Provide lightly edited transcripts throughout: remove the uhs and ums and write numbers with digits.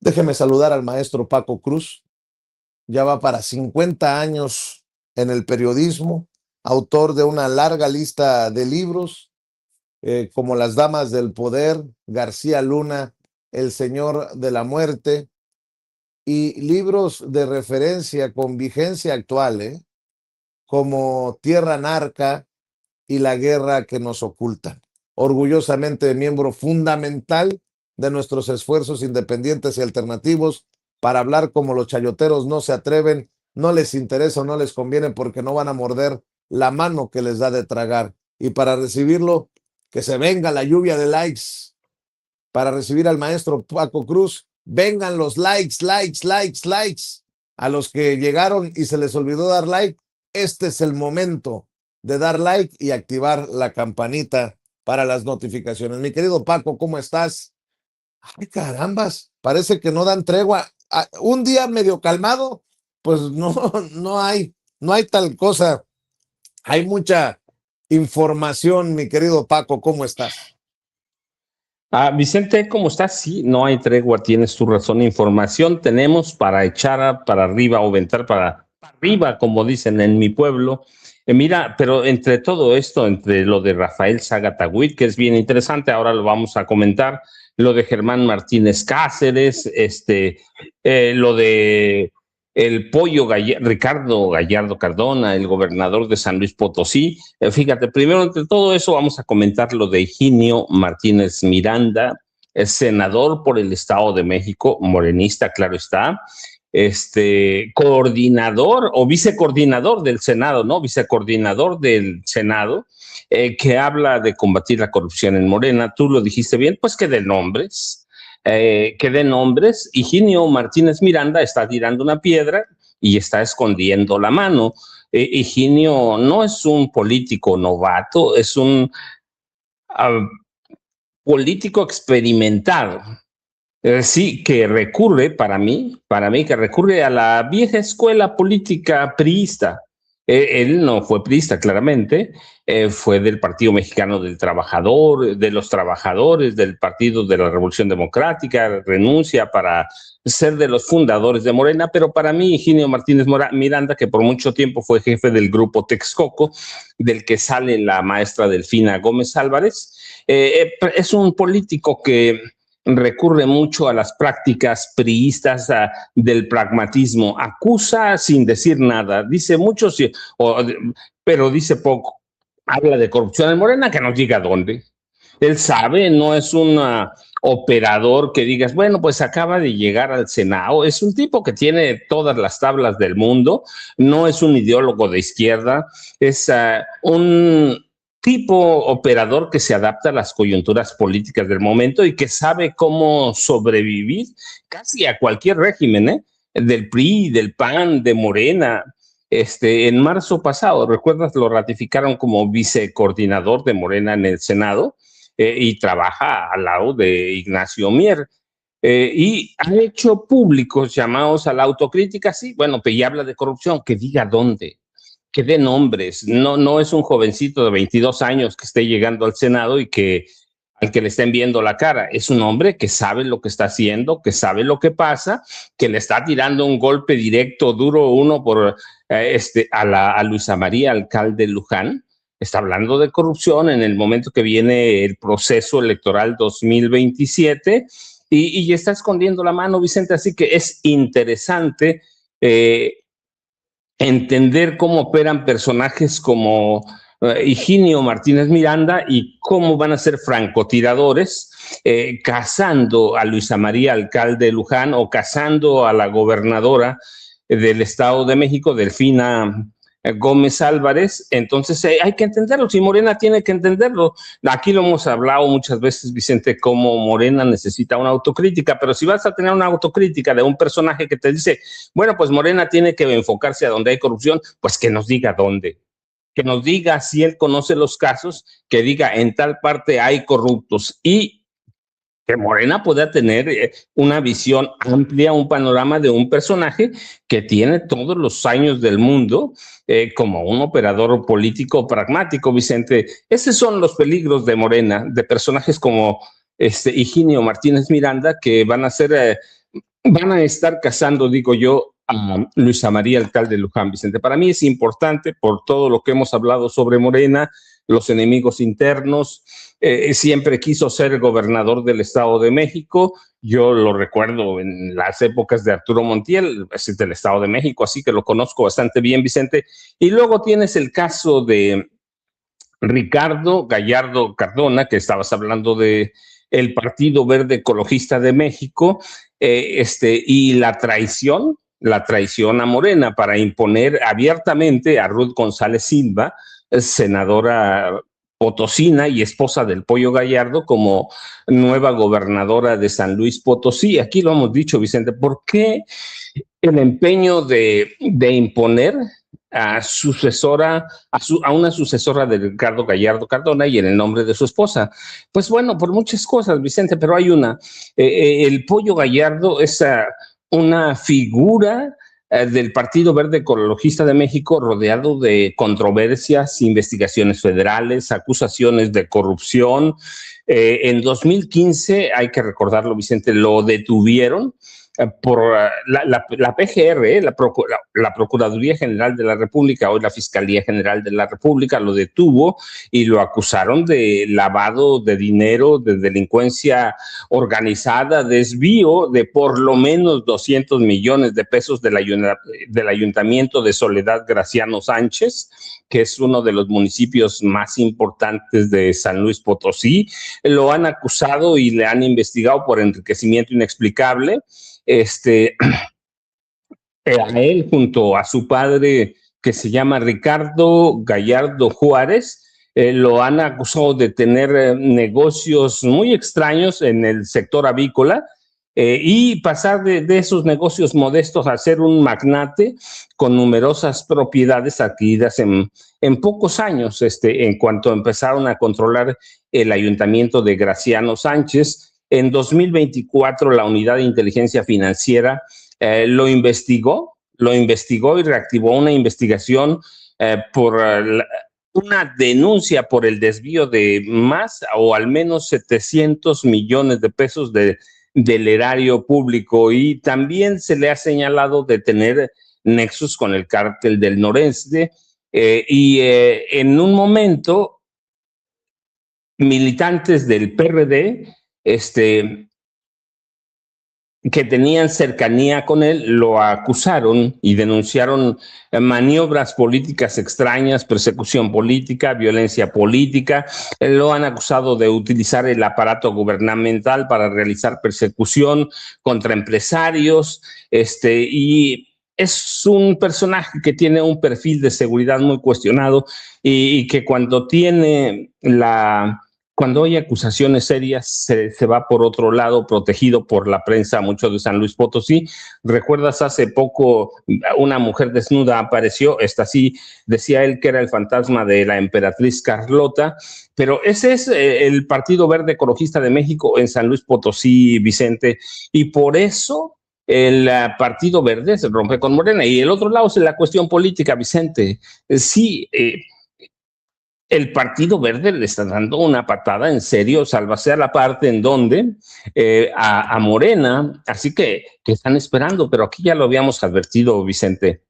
Déjeme saludar al maestro Paco Cruz. Ya va para 50 años en el periodismo, autor de una larga lista de libros, como Las Damas del Poder, García Luna, El Señor de la Muerte, y libros de referencia con vigencia actual, como Tierra Narca y La Guerra que nos oculta. Orgullosamente miembro fundamental de nuestros esfuerzos independientes y alternativos para hablar como los chayoteros no se atreven, no les interesa o no les conviene porque no van a morder la mano que les da de tragar. Y para recibirlo, que se venga la lluvia de likes. Para recibir al maestro Paco Cruz, vengan los likes, likes, likes, likes. A los que llegaron y se les olvidó dar like, este es el momento de dar like y activar la campanita para las notificaciones. Mi querido Paco, ¿cómo estás? Ay, carambas, parece que no dan tregua. Un día medio calmado, pues no hay tal cosa. Hay mucha información, mi querido Paco, ¿cómo estás? Vicente, ¿cómo estás? Sí, no hay tregua, tienes tu razón. Información tenemos para echar para arriba o ventar para arriba, como dicen en mi pueblo. Mira, pero entre todo esto, entre lo de Rafael Sagatagüit, que es bien interesante, ahora lo vamos a comentar, lo de Germán Martínez Cáceres, lo de el Ricardo Gallardo Cardona, el gobernador de San Luis Potosí. Fíjate, primero entre todo eso vamos a comentar lo de Higinio Martínez Miranda, es senador por el Estado de México, morenista, claro está, coordinador o vicecoordinador del Senado, ¿no? Vicecoordinador del Senado, que habla de combatir la corrupción en Morena. Tú lo dijiste bien, pues que de nombres. Higinio Martínez Miranda está tirando una piedra y está escondiendo la mano. Higinio no es un político novato, es un político experimentado. Sí, que recurre, para mí, que recurre a la vieja escuela política priista. Él no fue priista, claramente, fue del Partido Mexicano del Trabajador, de los trabajadores, del Partido de la Revolución Democrática, renuncia para ser de los fundadores de Morena, pero para mí, Higinio Martínez Miranda, que por mucho tiempo fue jefe del grupo Texcoco, del que sale la maestra Delfina Gómez Álvarez, es un político que recurre mucho a las prácticas priistas del pragmatismo, acusa sin decir nada, dice mucho, pero dice poco, habla de corrupción en Morena, que nos diga dónde. Él sabe, no es un operador que digas, bueno, pues acaba de llegar al Senado, es un tipo que tiene todas las tablas del mundo, no es un ideólogo de izquierda, es un tipo operador que se adapta a las coyunturas políticas del momento y que sabe cómo sobrevivir casi a cualquier régimen, del PRI, del PAN, de Morena. En marzo pasado, ¿recuerdas? Lo ratificaron como vicecoordinador de Morena en el Senado y trabaja al lado de Ignacio Mier. Y ha hecho públicos llamados a la autocrítica, sí, bueno, pues ya habla de corrupción, que diga dónde, que dé nombres. No es un jovencito de 22 años que esté llegando al Senado y que al que le estén viendo la cara. Es un hombre que sabe lo que está haciendo, que sabe lo que pasa, que le está tirando un golpe directo, duro, uno por a Luisa María, alcalde Luján. Está hablando de corrupción en el momento que viene el proceso electoral 2027 y está escondiendo la mano, Vicente. Así que es interesante entender cómo operan personajes como Higinio Martínez Miranda y cómo van a ser francotiradores, cazando a Luisa María, alcalde de Luján, o cazando a la gobernadora del Estado de México, Delfina Gómez Álvarez. Entonces hay que entenderlo, si Morena tiene que entenderlo. Aquí lo hemos hablado muchas veces, Vicente, cómo Morena necesita una autocrítica, pero si vas a tener una autocrítica de un personaje que te dice, bueno, pues Morena tiene que enfocarse a donde hay corrupción, pues que nos diga dónde, que nos diga si él conoce los casos, que diga en tal parte hay corruptos, y que Morena pueda tener una visión amplia, un panorama de un personaje que tiene todos los años del mundo como un operador político pragmático, Vicente. Esos son los peligros de Morena, de personajes como Higinio Martínez Miranda, que van a ser van a estar casando, digo yo, a Luisa María, alcalde de Luján, Vicente. Para mí es importante por todo lo que hemos hablado sobre Morena, los enemigos internos. Siempre quiso ser gobernador del Estado de México. Yo lo recuerdo en las épocas de Arturo Montiel, es del Estado de México, así que lo conozco bastante bien, Vicente. Y luego tienes el caso de Ricardo Gallardo Cardona, que estabas hablando de el Partido Verde Ecologista de México, y la traición a Morena para imponer abiertamente a Ruth González Silva, senadora potosina y esposa del Pollo Gallardo, como nueva gobernadora de San Luis Potosí. Aquí lo hemos dicho, Vicente, ¿por qué el empeño de imponer a una sucesora de Ricardo Gallardo Cardona y en el nombre de su esposa? Pues bueno, por muchas cosas, Vicente, pero hay una. El Pollo Gallardo es una figura del Partido Verde Ecologista de México, rodeado de controversias, investigaciones federales, acusaciones de corrupción. En 2015, hay que recordarlo, Vicente, lo detuvieron por la PGR, la Procuraduría General de la República, hoy la Fiscalía General de la República, lo detuvo y lo acusaron de lavado de dinero, de delincuencia organizada, desvío de por lo menos 200 millones de pesos del Ayuntamiento de Soledad Graciano Sánchez, que es uno de los municipios más importantes de San Luis Potosí. Lo han acusado y le han investigado por enriquecimiento inexplicable. A él junto a su padre, que se llama Ricardo Gallardo Juárez, lo han acusado de tener negocios muy extraños en el sector avícola, y pasar de esos negocios modestos a ser un magnate con numerosas propiedades adquiridas en pocos años, en cuanto empezaron a controlar el ayuntamiento de Graciano Sánchez. En 2024, la Unidad de Inteligencia Financiera lo investigó y reactivó una investigación por una denuncia por el desvío de más o al menos 700 millones de pesos del erario público, y también se le ha señalado de tener nexos con el cártel del Noreste, en un momento militantes del PRD, que tenían cercanía con él, lo acusaron y denunciaron maniobras políticas extrañas, persecución política, violencia política. Lo han acusado de utilizar el aparato gubernamental para realizar persecución contra empresarios, y es un personaje que tiene un perfil de seguridad muy cuestionado, y que cuando hay acusaciones serias, se va por otro lado, protegido por la prensa, mucho de San Luis Potosí. ¿Recuerdas hace poco una mujer desnuda apareció? Esta sí, decía él que era el fantasma de la emperatriz Carlota, pero ese es el Partido Verde Ecologista de México en San Luis Potosí, Vicente, y por eso el Partido Verde se rompe con Morena. Y el otro lado es la cuestión política, Vicente. Sí, el Partido Verde le está dando una patada en serio, sálvase a la parte en donde a Morena, así que están esperando, pero aquí ya lo habíamos advertido, Vicente.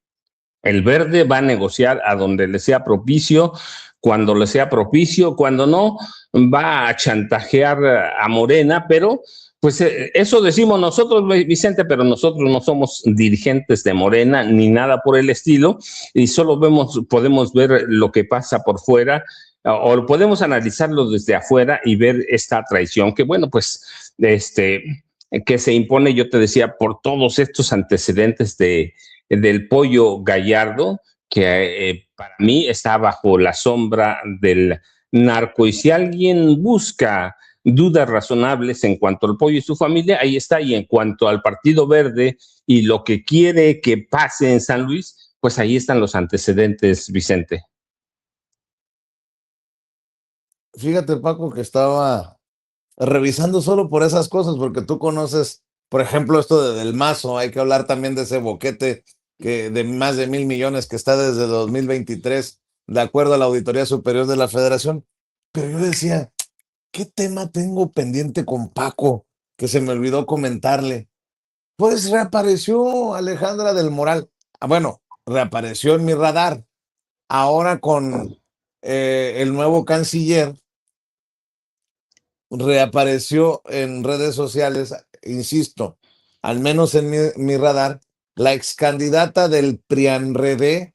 El Verde va a negociar a donde le sea propicio, cuando le sea propicio, cuando no, va a chantajear a Morena, pero pues eso decimos nosotros, Vicente, pero nosotros no somos dirigentes de Morena ni nada por el estilo, y solo podemos ver lo que pasa por fuera, o podemos analizarlo desde afuera y ver esta traición que, bueno, pues, que se impone, yo te decía, por todos estos antecedentes del Pollo Gallardo, que para mí está bajo la sombra del narco. Y si alguien busca dudas razonables en cuanto al Pollo y su familia, ahí está. Y en cuanto al Partido Verde y lo que quiere que pase en San Luis, pues ahí están los antecedentes, Vicente. Fíjate, Paco, que estaba revisando solo por esas cosas, porque tú conoces, por ejemplo, esto Del Mazo. Hay que hablar también de ese boquete de más de 1,000 millones que está desde 2023, de acuerdo a la Auditoría Superior de la Federación. Pero yo decía, ¿qué tema tengo pendiente con Paco que se me olvidó comentarle? Pues reapareció Alejandra del Moral. Bueno, reapareció en mi radar. Ahora con el nuevo canciller, reapareció en redes sociales, insisto, al menos en mi radar, la ex candidata del PRIANRED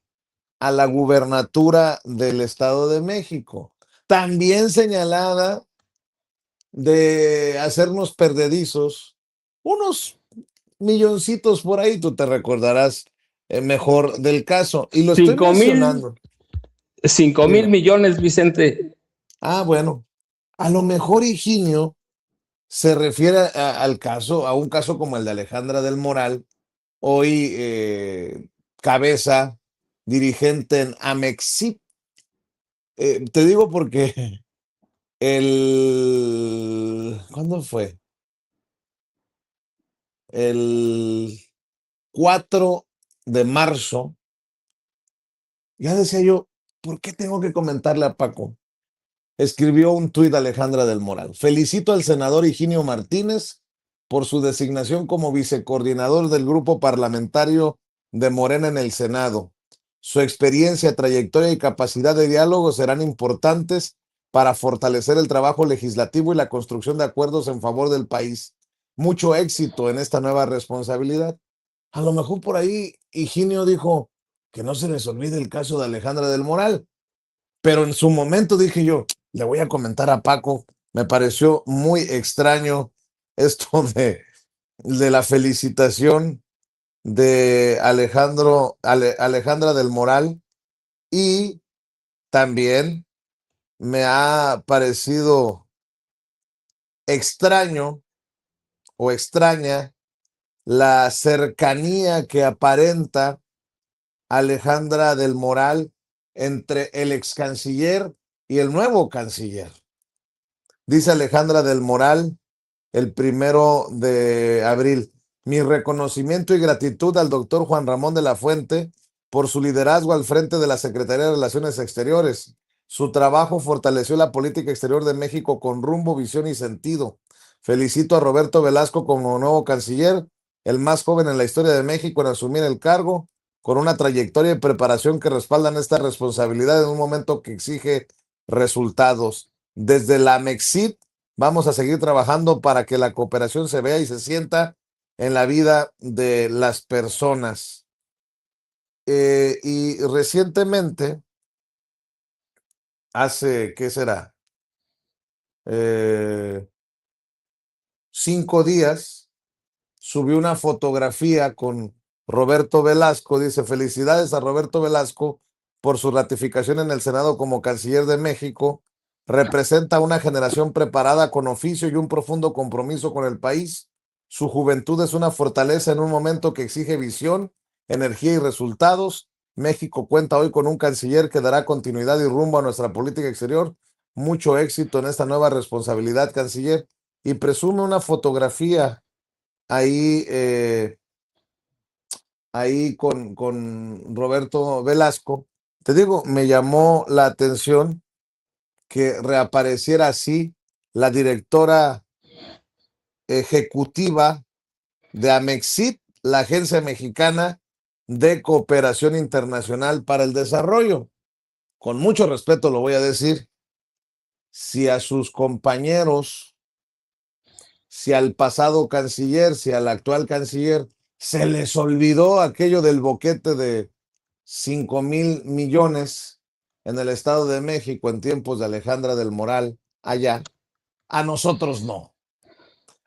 a la gubernatura del Estado de México, también señalada de hacernos perdedizos, unos milloncitos por ahí, tú te recordarás mejor del caso. Y lo estoy 5,000, mencionando. 5,000 Dime. millones, Vicente. Bueno, a lo mejor Higinio se refiere al caso, a un caso como el de Alejandra del Moral, hoy cabeza, dirigente en Amexit. Te digo porque ¿cuándo fue? El 4 de marzo, ya decía yo, ¿por qué tengo que comentarle a Paco? Escribió un tuit Alejandra del Moral. Felicito al senador Higinio Martínez por su designación como vicecoordinador del grupo parlamentario de Morena en el Senado. Su experiencia, trayectoria y capacidad de diálogo serán importantes para fortalecer el trabajo legislativo y la construcción de acuerdos en favor del país. Mucho éxito en esta nueva responsabilidad. A lo mejor por ahí Higinio dijo que no se les olvide el caso de Alejandra del Moral, pero en su momento dije yo, le voy a comentar a Paco, me pareció muy extraño esto de la felicitación de Alejandra del Moral, y también me ha parecido extraño o extraña la cercanía que aparenta Alejandra del Moral entre el ex canciller y el nuevo canciller. Dice Alejandra del Moral el 1 de abril: mi reconocimiento y gratitud al doctor Juan Ramón de la Fuente por su liderazgo al frente de la Secretaría de Relaciones Exteriores. Su trabajo fortaleció la política exterior de México con rumbo, visión y sentido. Felicito a Roberto Velasco como nuevo canciller, el más joven en la historia de México en asumir el cargo, con una trayectoria y preparación que respaldan esta responsabilidad en un momento que exige resultados. Desde la Mexit vamos a seguir trabajando para que la cooperación se vea y se sienta en la vida de las personas. Y recientemente, hace, ¿qué será? 5 días, subió una fotografía con Roberto Velasco. Dice: felicidades a Roberto Velasco por su ratificación en el Senado como canciller de México. Representa una generación preparada con oficio y un profundo compromiso con el país. Su juventud es una fortaleza en un momento que exige visión, energía y resultados. México cuenta hoy con un canciller que dará continuidad y rumbo a nuestra política exterior. Mucho éxito en esta nueva responsabilidad, canciller. Y presume una fotografía ahí, ahí con Roberto Velasco. Te digo, me llamó la atención que reapareciera así la directora ejecutiva de Amexit, la Agencia Mexicana de Cooperación Internacional para el Desarrollo. Con mucho respeto lo voy a decir, si a sus compañeros, si al pasado canciller, si al actual canciller se les olvidó aquello del boquete de 5,000 millones en el Estado de México en tiempos de Alejandra del Moral, allá, a nosotros no.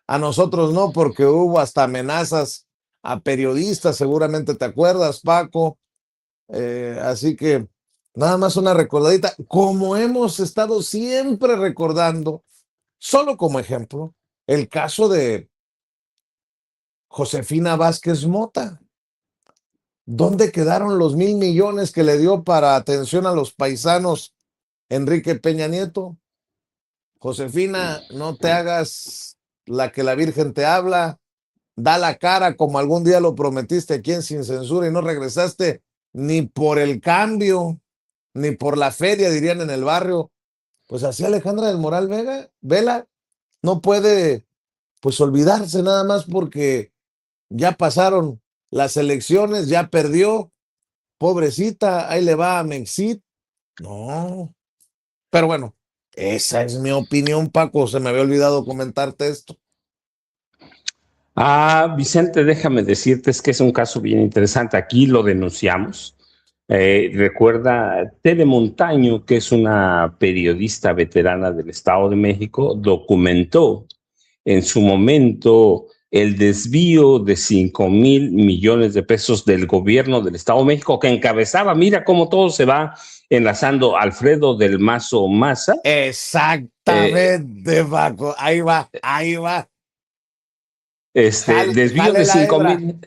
A nosotros no, porque hubo hasta amenazas a periodistas, seguramente te acuerdas, Paco. Así que nada más una recordadita, como hemos estado siempre recordando, solo como ejemplo, el caso de Josefina Vázquez Mota. ¿Dónde quedaron los 1,000 millones que le dio para atención a los paisanos Enrique Peña Nieto? Josefina, no te hagas la que la Virgen te habla, da la cara como algún día lo prometiste aquí en Sin Censura y no regresaste ni por el cambio, ni por la feria, dirían en el barrio. Pues así Alejandra del Moral Vela no puede pues olvidarse nada más porque ya pasaron las elecciones, ya perdió, pobrecita, ahí le va a Mexit. No, pero bueno, esa es mi opinión, Paco, se me había olvidado comentarte esto. Vicente, déjame decirte, es que es un caso bien interesante. Aquí lo denunciamos. Recuerda, Tere Montaño, que es una periodista veterana del Estado de México, documentó en su momento el desvío de 5,000 millones de pesos del gobierno del Estado de México que encabezaba. Mira cómo todo se va enlazando. Alfredo del Mazo Maza. Exactamente, Paco, ahí va, ahí va. Desvío de 5,000.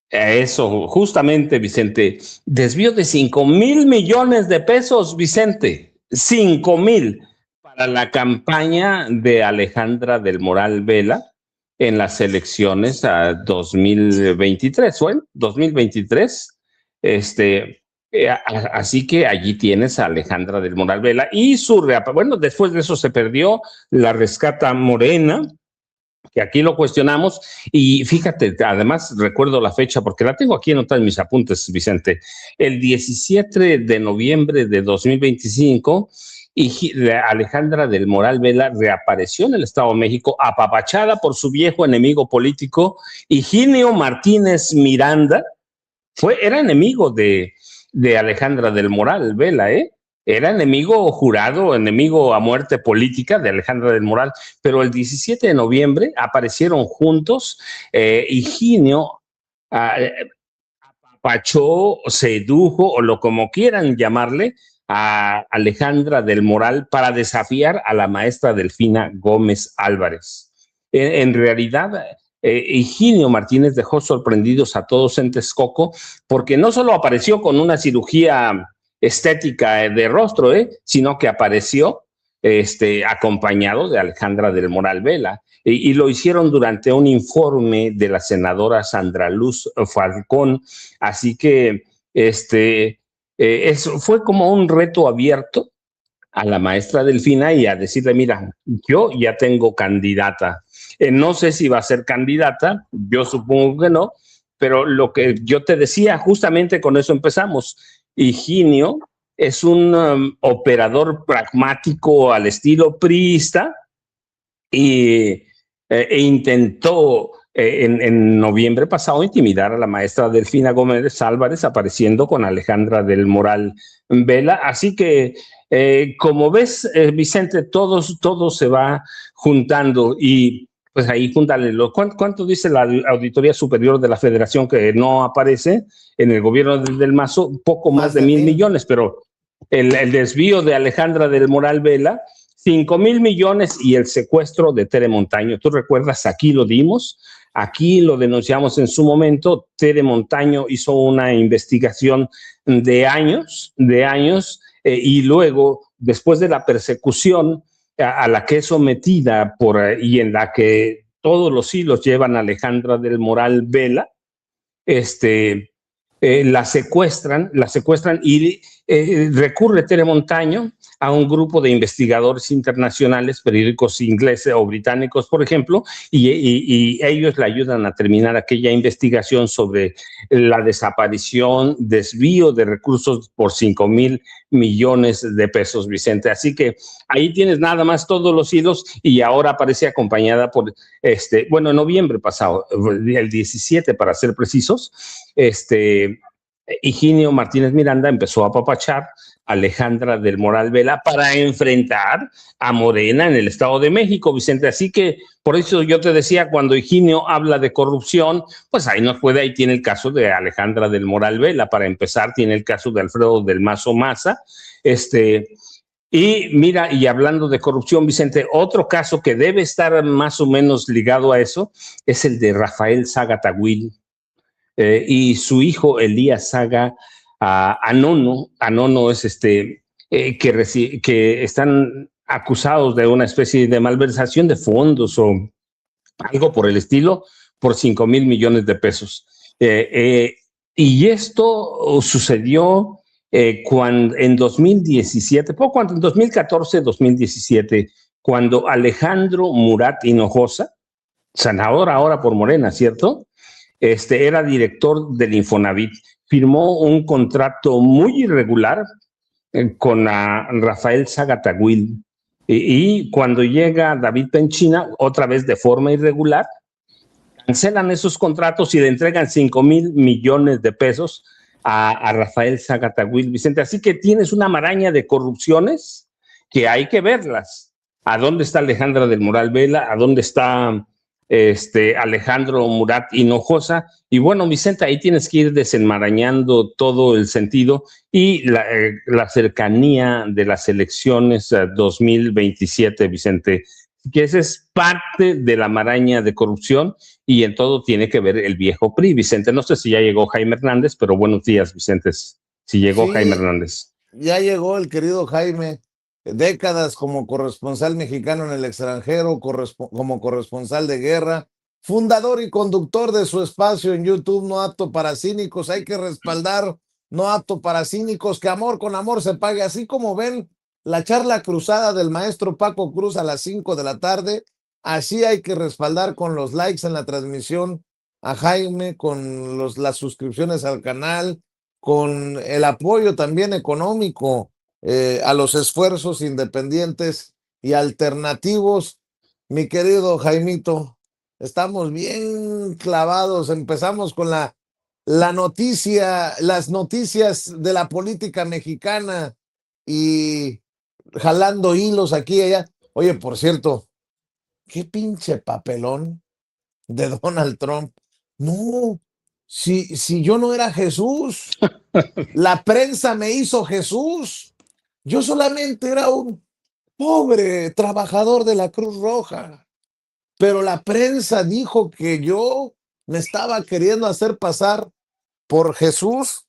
Eso, justamente, Vicente. Desvío de 5,000 millones de pesos, Vicente. 5,000 para la campaña de Alejandra del Moral Vela en las elecciones a 2023, ¿bueno? 2023. Así que allí tienes a Alejandra del Moral Vela y bueno, después de eso se perdió, la rescata Morena, que aquí lo cuestionamos, y fíjate, además recuerdo la fecha porque la tengo aquí anotada en mis apuntes, Vicente, el 17 de noviembre de 2025, y Alejandra del Moral Vela reapareció en el Estado de México, apapachada por su viejo enemigo político, Higinio Martínez Miranda. Era enemigo de Alejandra del Moral Vela, ¿eh? Era enemigo jurado, enemigo a muerte política de Alejandra del Moral, pero el 17 de noviembre aparecieron juntos. Higinio apachó, sedujo, o lo como quieran llamarle, a Alejandra del Moral para desafiar a la maestra Delfina Gómez Álvarez. En realidad, Higinio Martínez dejó sorprendidos a todos en Texcoco porque no solo apareció con una cirugía estética de rostro, sino que apareció acompañado de Alejandra del Moral Vela, y lo hicieron durante un informe de la senadora Sandra Luz Falcón. Así que eso fue como un reto abierto a la maestra Delfina y a decirle, mira, yo ya tengo candidata. No sé si va a ser candidata, yo supongo que no, pero lo que yo te decía, justamente con eso empezamos. Higinio es un operador pragmático al estilo priista e intentó en noviembre pasado intimidar a la maestra Delfina Gómez Álvarez apareciendo con Alejandra del Moral Vela. Así que, como ves, Vicente, todo se va juntando y pues ahí júntale. ¿Cuánto dice la Auditoría Superior de la Federación que no aparece en el gobierno del Mazo? Poco más de 1,000 millones, pero el desvío de Alejandra del Moral Vela, 5,000 millones, y el secuestro de Tere Montaño. ¿Tú recuerdas? Aquí lo dimos, aquí lo denunciamos en su momento. Tere Montaño hizo una investigación de años, y luego, después de la persecución a la que es sometida y en la que todos los hilos llevan a Alejandra del Moral Vela, la secuestran y recurre Tere Montaño a un grupo de investigadores internacionales, periódicos ingleses o británicos, por ejemplo, y ellos le ayudan a terminar aquella investigación sobre la desaparición, desvío de recursos por 5,000 millones de pesos, Vicente. Así que ahí tienes nada más todos los hilos, y ahora aparece acompañada por, en noviembre pasado, el 17 para ser precisos, Higinio Martínez Miranda empezó a apapachar a Alejandra del Moral Vela para enfrentar a Morena en el Estado de México, Vicente. Así que por eso yo te decía, cuando Higinio habla de corrupción, pues ahí tiene el caso de Alejandra del Moral Vela. Para empezar, tiene el caso de Alfredo del Mazo Maza. Y mira, y hablando de corrupción, Vicente, otro caso que debe estar más o menos ligado a eso es el de Rafael Saga Tawil. Y su hijo Elías Saga Anono. Anono es que están acusados de una especie de malversación de fondos o algo por el estilo, por 5,000 millones de pesos. Y esto sucedió cuando en 2017, poco antes, en 2014, 2017, cuando Alejandro Murat Hinojosa, senador ahora por Morena, ¿cierto?, era director del Infonavit, firmó un contrato muy irregular con Rafael Zagatagüil. Y cuando llega David Penchina, otra vez de forma irregular, cancelan esos contratos y le entregan 5,000 millones de pesos a Rafael Zagatagüil, Vicente. Así que tienes una maraña de corrupciones que hay que verlas. ¿A dónde está Alejandra del Moral Vela? ¿A dónde está Alejandro Murat Hinojosa? Y bueno, Vicente, ahí tienes que ir desenmarañando todo el sentido y la cercanía de las elecciones 2027, Vicente, que esa es parte de la maraña de corrupción y en todo tiene que ver el viejo PRI, Vicente. No sé si ya llegó Jaime Hernández, pero buenos días, Vicente, si llegó Jaime Sí, Hernández. ya llegó el querido Jaime, décadas como corresponsal mexicano en el extranjero, como corresponsal de guerra, fundador y conductor de su espacio en YouTube, No Apto para Cínicos. Hay que respaldar No Apto para Cínicos, que amor con amor se pague. Así como ven la charla cruzada del maestro Paco Cruz a las 5 de la tarde, así hay que respaldar con los likes en la transmisión a Jaime, con las suscripciones al canal, con el apoyo también económico a los esfuerzos independientes y alternativos. Mi querido Jaimito, estamos bien clavados. Empezamos con la noticia, las noticias de la política mexicana y jalando hilos aquí y allá. Oye, por cierto, qué pinche papelón de Donald Trump. No, si yo no era Jesús, la prensa me hizo Jesús. Yo solamente era un pobre trabajador de la Cruz Roja, pero la prensa dijo que yo me estaba queriendo hacer pasar por Jesús,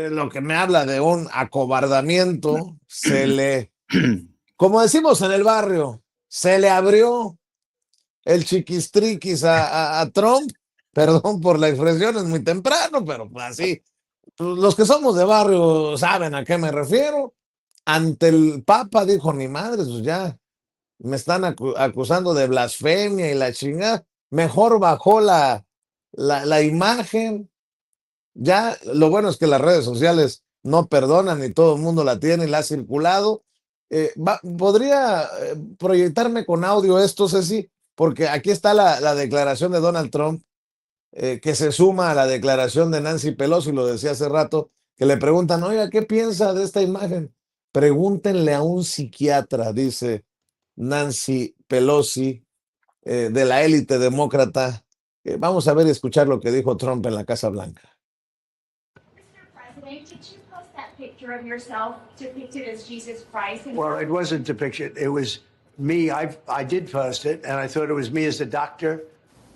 lo que me habla de un acobardamiento. Como decimos en el barrio, se le abrió el chiquistriquis a Trump. Perdón por la expresión, es muy temprano, pero así. Los que somos de barrio saben a qué me refiero. Ante el Papa dijo, ni madre, pues ya me están acusando de blasfemia y la chingada. Mejor bajó la imagen. Ya, lo bueno es que las redes sociales no perdonan y todo el mundo la tiene y la ha circulado. ¿Podría proyectarme con audio esto, Ceci? Porque aquí está la declaración de Donald Trump, que se suma a la declaración de Nancy Pelosi, lo decía hace rato, que le preguntan, oiga, ¿qué piensa de esta imagen? Pregúntenle a un psiquiatra, dice Nancy Pelosi, de la élite demócrata. Vamos a ver y escuchar lo que dijo Trump en la Casa Blanca. Did you post that picture of yourself depicted as Jesus Christ? Well, it wasn't depicted. It was me. I did post it, and I thought it was me as a doctor,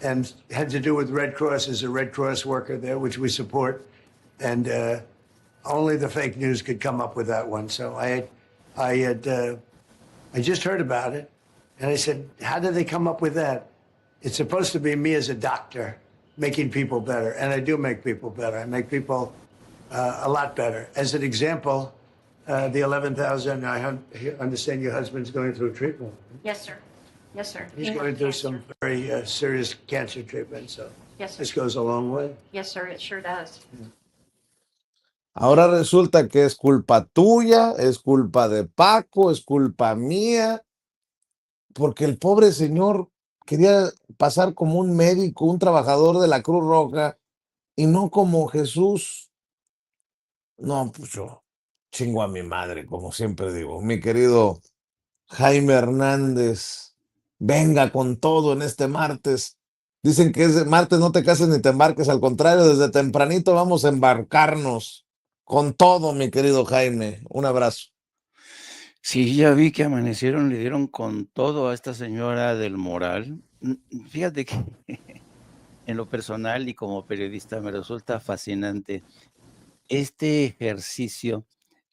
and had to do with Red Cross as a Red Cross worker there, which we support. And only the fake news could come up with that one. So I just heard about it, and I said, "How did they come up with that?" It's supposed to be me as a doctor making people better, and I do make people better. I make people a lot better. As an example, the 11,000, I understand your husband's going through treatment. Yes, sir. Yes, sir. He's going to do some very serious cancer treatment, so yes, sir. This goes a long way. Yes, sir, it sure does. Ahora resulta que es culpa tuya, es culpa de Paco, es culpa mía, porque el pobre señor quería pasar como un médico, un trabajador de la Cruz Roja, y no como Jesús. No, pues yo chingo a mi madre, como siempre digo. Mi querido Jaime Hernández, venga con todo en este martes. Dicen que es martes, no te cases ni te embarques, al contrario, desde tempranito vamos a embarcarnos con todo, mi querido Jaime. Un abrazo. Sí, ya vi que amanecieron, le dieron con todo a esta señora del Moral. Fíjate que en lo personal y como periodista me resulta fascinante este ejercicio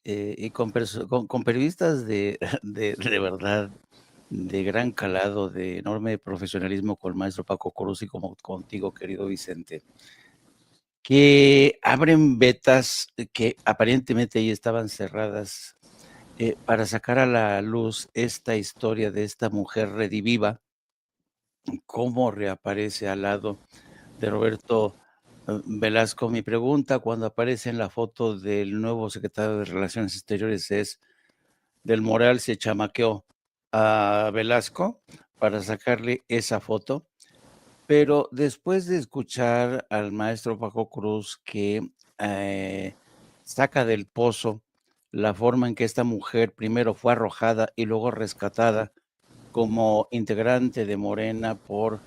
y con periodistas de verdad, de gran calado, de enorme profesionalismo con el maestro Paco Cruz y como contigo, querido Vicente, que abren vetas que aparentemente ahí estaban cerradas para sacar a la luz esta historia de esta mujer rediviva cómo reaparece al lado de Roberto Velasco. Mi pregunta cuando aparece en la foto del nuevo secretario de Relaciones Exteriores es, ¿Del Moral se chamaqueó a Velasco para sacarle esa foto? Pero después de escuchar al maestro Paco Cruz que saca del pozo la forma en que esta mujer primero fue arrojada y luego rescatada como integrante de Morena por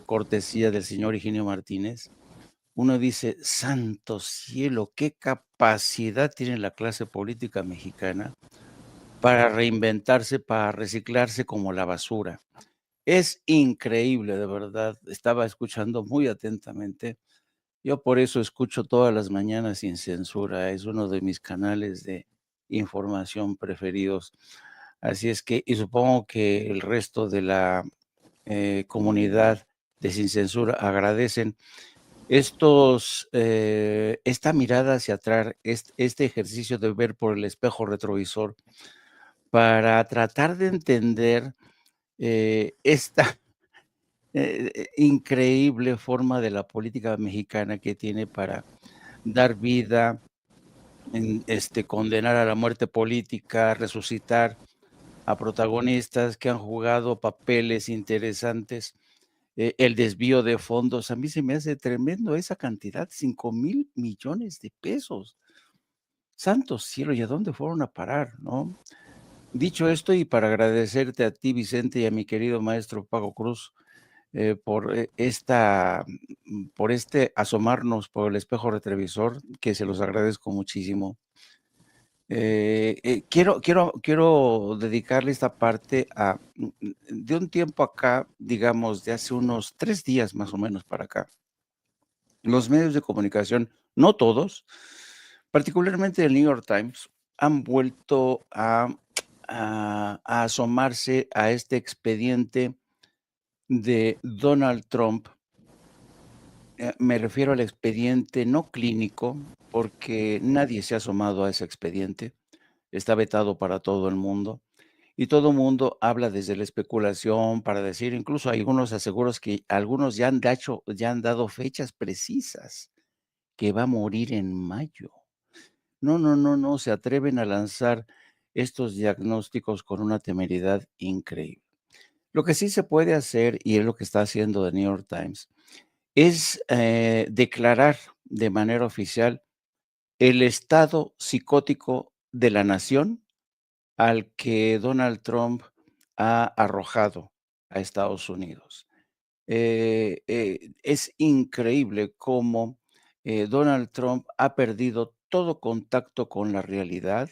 cortesía del señor Higinio Martínez, uno dice, santo cielo, qué capacidad tiene la clase política mexicana para reinventarse, para reciclarse como la basura. Es increíble, de verdad. Estaba escuchando muy atentamente. Yo por eso escucho todas las mañanas Sin Censura. Es uno de mis canales de información preferidos. Así es que, y supongo que el resto de la comunidad de Sin Censura agradecen esta mirada hacia atrás, este ejercicio de ver por el espejo retrovisor para tratar de entender esta increíble forma de la política mexicana que tiene para dar vida, condenar a la muerte política, resucitar a protagonistas que han jugado papeles interesantes, el desvío de fondos. A mí se me hace tremendo esa cantidad, 5,000 millones de pesos. Santo cielo, ¿y a dónde fueron a parar, no? Dicho esto, y para agradecerte a ti, Vicente, y a mi querido maestro Paco Cruz, por asomarnos por el espejo retrovisor, que se los agradezco muchísimo. Quiero dedicarle esta parte de un tiempo acá, digamos, de hace unos 3 días más o menos para acá. Los medios de comunicación, no todos, particularmente el New York Times, han vuelto a asomarse a este expediente de Donald Trump. Me refiero al expediente no clínico, porque nadie se ha asomado a ese expediente, está vetado para todo el mundo, y todo el mundo habla desde la especulación para decir, incluso hay algunos aseguros que algunos ya han dado fechas precisas, que va a morir en mayo. No, no, no, no, se atreven a lanzar estos diagnósticos con una temeridad increíble. Lo que sí se puede hacer, y es lo que está haciendo The New York Times, es declarar de manera oficial el estado psicótico de la nación al que Donald Trump ha arrojado a Estados Unidos. Es increíble cómo Donald Trump ha perdido todo contacto con la realidad.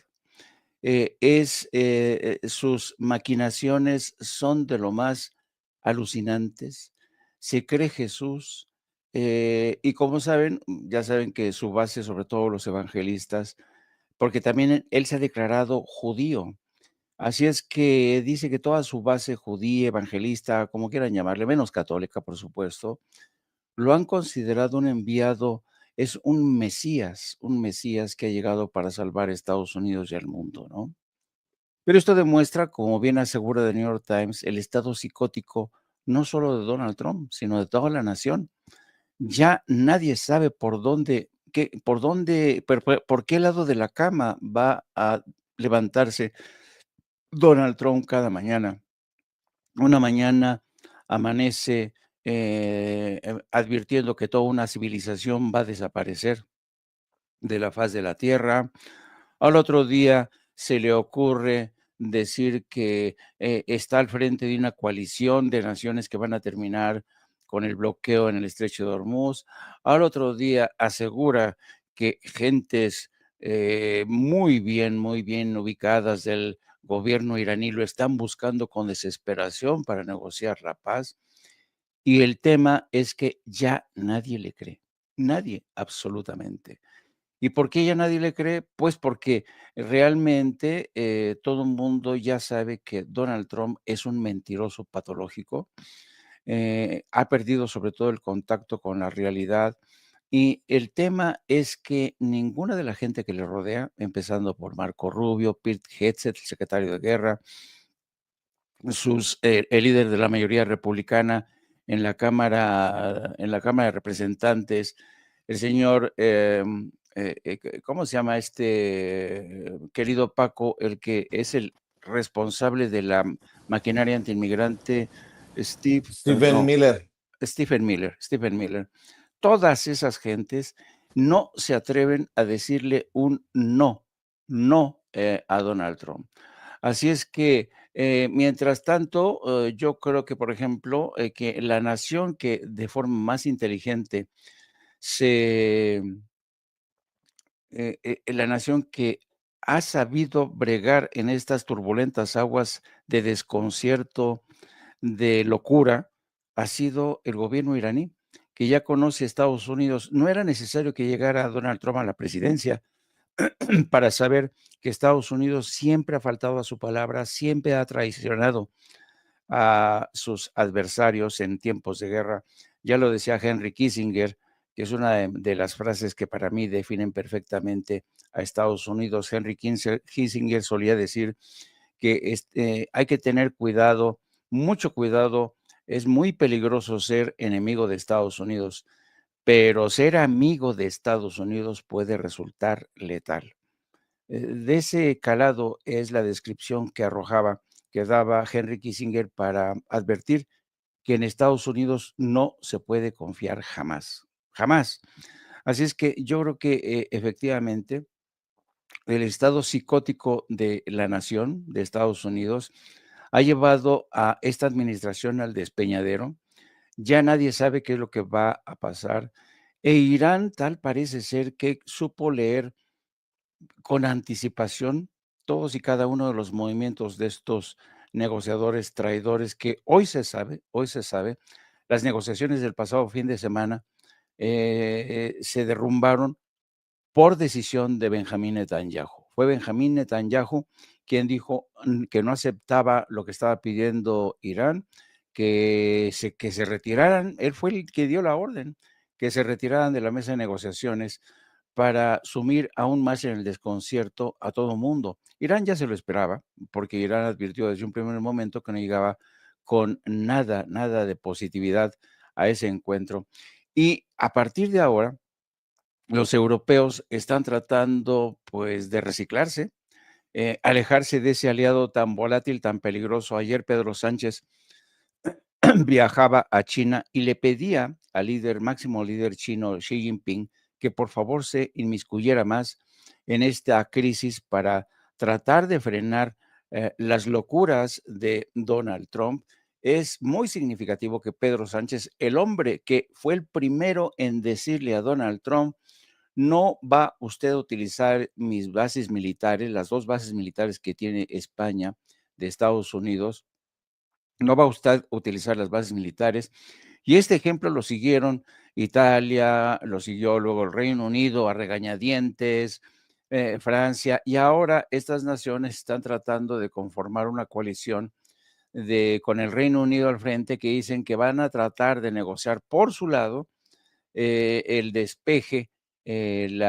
Sus maquinaciones son de lo más alucinantes. Se cree Jesús, y como saben, ya saben que su base, sobre todo los evangelistas, porque también él se ha declarado judío. Así es que dice que toda su base judía, evangelista, como quieran llamarle, menos católica, por supuesto, lo han considerado un enviado, es un Mesías que ha llegado para salvar a Estados Unidos y al mundo, ¿no? Pero esto demuestra, como bien asegura The New York Times, el estado psicótico no solo de Donald Trump, sino de toda la nación. Ya nadie sabe por qué lado de la cama va a levantarse Donald Trump cada mañana. Una mañana amanece advirtiendo que toda una civilización va a desaparecer de la faz de la tierra. Al otro día se le ocurre decir que está al frente de una coalición de naciones que van a terminar con el bloqueo en el estrecho de Hormuz. Al otro día asegura que gentes muy bien ubicadas del gobierno iraní lo están buscando con desesperación para negociar la paz. Y el tema es que ya nadie le cree, nadie, absolutamente. ¿Y por qué ya nadie le cree? Pues porque realmente todo el mundo ya sabe que Donald Trump es un mentiroso patológico, ha perdido sobre todo el contacto con la realidad y el tema es que ninguna de la gente que le rodea, empezando por Marco Rubio, Pete Hegseth, el secretario de Guerra, el líder de la mayoría republicana en la Cámara de Representantes, el señor, ¿cómo se llama querido Paco? El que es el responsable de la maquinaria antiinmigrante, Stephen Miller. Stephen Miller. Todas esas gentes no se atreven a decirle un no a Donald Trump. Así es que, mientras tanto, yo creo que, por ejemplo, que la nación que de forma más inteligente la nación que ha sabido bregar en estas turbulentas aguas de desconcierto, de locura, ha sido el gobierno iraní, que ya conoce a Estados Unidos. No era necesario que llegara Donald Trump a la presidencia para saber que Estados Unidos siempre ha faltado a su palabra, siempre ha traicionado a sus adversarios en tiempos de guerra. Ya lo decía Henry Kissinger, que es una de las frases que para mí definen perfectamente a Estados Unidos. Henry Kissinger solía decir que hay que tener cuidado, mucho cuidado. Es muy peligroso ser enemigo de Estados Unidos, pero ser amigo de Estados Unidos puede resultar letal. De ese calado es la descripción que daba Henry Kissinger para advertir que en Estados Unidos no se puede confiar jamás, jamás. Así es que yo creo que efectivamente el estado psicótico de la nación de Estados Unidos ha llevado a esta administración al despeñadero. Ya nadie sabe qué es lo que va a pasar. E Irán tal parece ser que supo leer con anticipación todos y cada uno de los movimientos de estos negociadores traidores que hoy se sabe, las negociaciones del pasado fin de semana se derrumbaron por decisión de Benjamín Netanyahu. Fue Benjamín Netanyahu quien dijo que no aceptaba lo que estaba pidiendo Irán, que se retiraran. Él fue el que dio la orden, que se retiraran de la mesa de negociaciones para sumir aún más en el desconcierto a todo mundo. Irán ya se lo esperaba, porque Irán advirtió desde un primer momento que no llegaba con nada de positividad a ese encuentro. Y a partir de ahora, los europeos están tratando, pues, de reciclarse, alejarse de ese aliado tan volátil, tan peligroso. Ayer Pedro Sánchez viajaba a China y le pedía al máximo líder chino, Xi Jinping, que por favor se inmiscuyera más en esta crisis para tratar de frenar las locuras de Donald Trump. Es muy significativo que Pedro Sánchez, el hombre que fue el primero en decirle a Donald Trump, no va usted a utilizar mis bases militares, las 2 bases militares que tiene España de Estados Unidos, no va usted a utilizar las bases militares. Y este ejemplo lo siguieron Italia, lo siguió luego el Reino Unido a regañadientes, Francia, y ahora estas naciones están tratando de conformar una coalición con el Reino Unido al frente, que dicen que van a tratar de negociar por su lado el despeje, el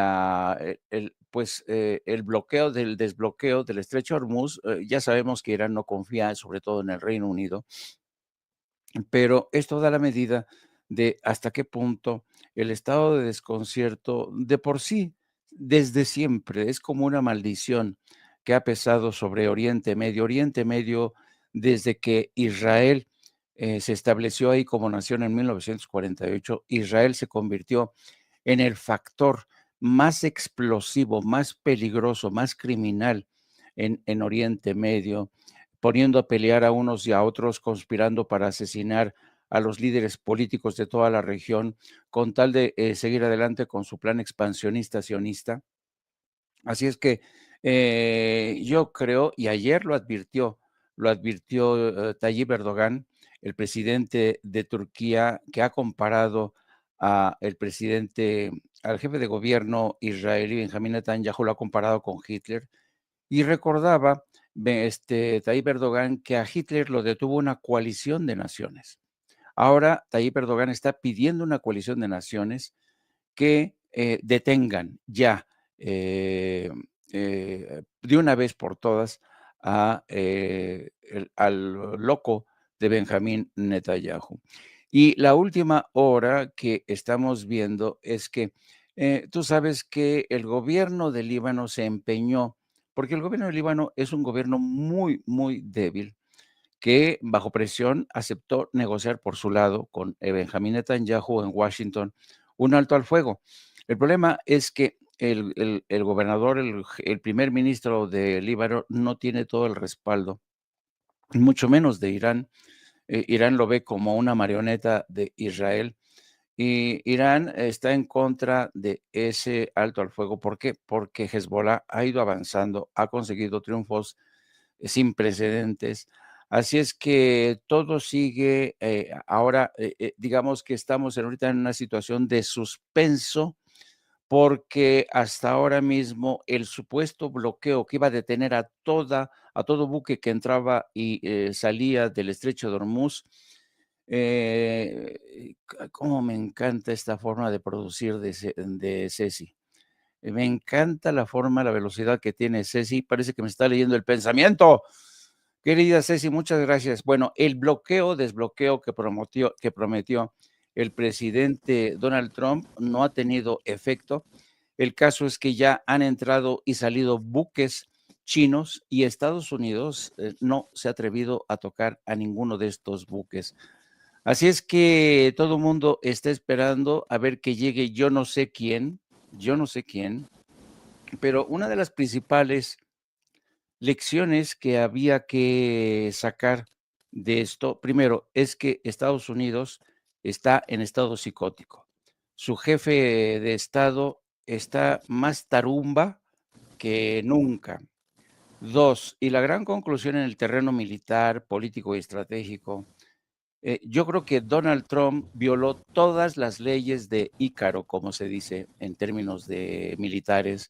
bloqueo del desbloqueo del estrecho de Hormuz. Ya sabemos que Irán no confía sobre todo en el Reino Unido, pero esto da la medida de hasta qué punto el estado de desconcierto de por sí, desde siempre, es como una maldición que ha pesado sobre Oriente Medio, desde que Israel se estableció ahí como nación en 1948. Israel se convirtió en el factor más explosivo, más peligroso, más criminal en Oriente Medio, poniendo a pelear a unos y a otros, conspirando para asesinar a los líderes políticos de toda la región, con tal de seguir adelante con su plan expansionista sionista. Así es que yo creo, y ayer lo advirtió Tayyip Erdogan, el presidente de Turquía, que ha comparado al jefe de gobierno israelí, Benjamín Netanyahu, lo ha comparado con Hitler, y recordaba Tayyip Erdogan que a Hitler lo detuvo una coalición de naciones. Ahora Tayyip Erdogan está pidiendo una coalición de naciones que detengan ya de una vez por todas al loco de Benjamín Netanyahu. Y la última hora que estamos viendo es que tú sabes que el gobierno de Líbano se empeñó, porque el gobierno de Líbano es un gobierno muy, muy débil, que bajo presión aceptó negociar por su lado con Benjamín Netanyahu en Washington un alto al fuego. El problema es que el gobernador, el primer ministro de Líbano no tiene todo el respaldo, mucho menos de Irán. Irán lo ve como una marioneta de Israel y Irán está en contra de ese alto al fuego. ¿Por qué? Porque Hezbollah ha ido avanzando, ha conseguido triunfos sin precedentes. Así es que todo sigue ahora, digamos que estamos ahorita en una situación de suspenso porque hasta ahora mismo el supuesto bloqueo que iba a detener a todo buque que entraba y salía del estrecho de Hormuz, cómo me encanta esta forma de producir de Ceci. Me encanta la forma, la velocidad que tiene Ceci. Parece que me está leyendo el pensamiento. Querida Ceci, muchas gracias. Bueno, el desbloqueo que prometió el presidente Donald Trump no ha tenido efecto. El caso es que ya han entrado y salido buques chinos y Estados Unidos no se ha atrevido a tocar a ninguno de estos buques. Así es que todo el mundo está esperando a ver que llegue yo no sé quién, pero una de las principales lecciones que había que sacar de esto, primero, es que Estados Unidos está en estado psicótico. Su jefe de Estado está más tarumba que nunca. Dos, y la gran conclusión en el terreno militar, político y estratégico, yo creo que Donald Trump violó todas las leyes de Ícaro, como se dice en términos de militares.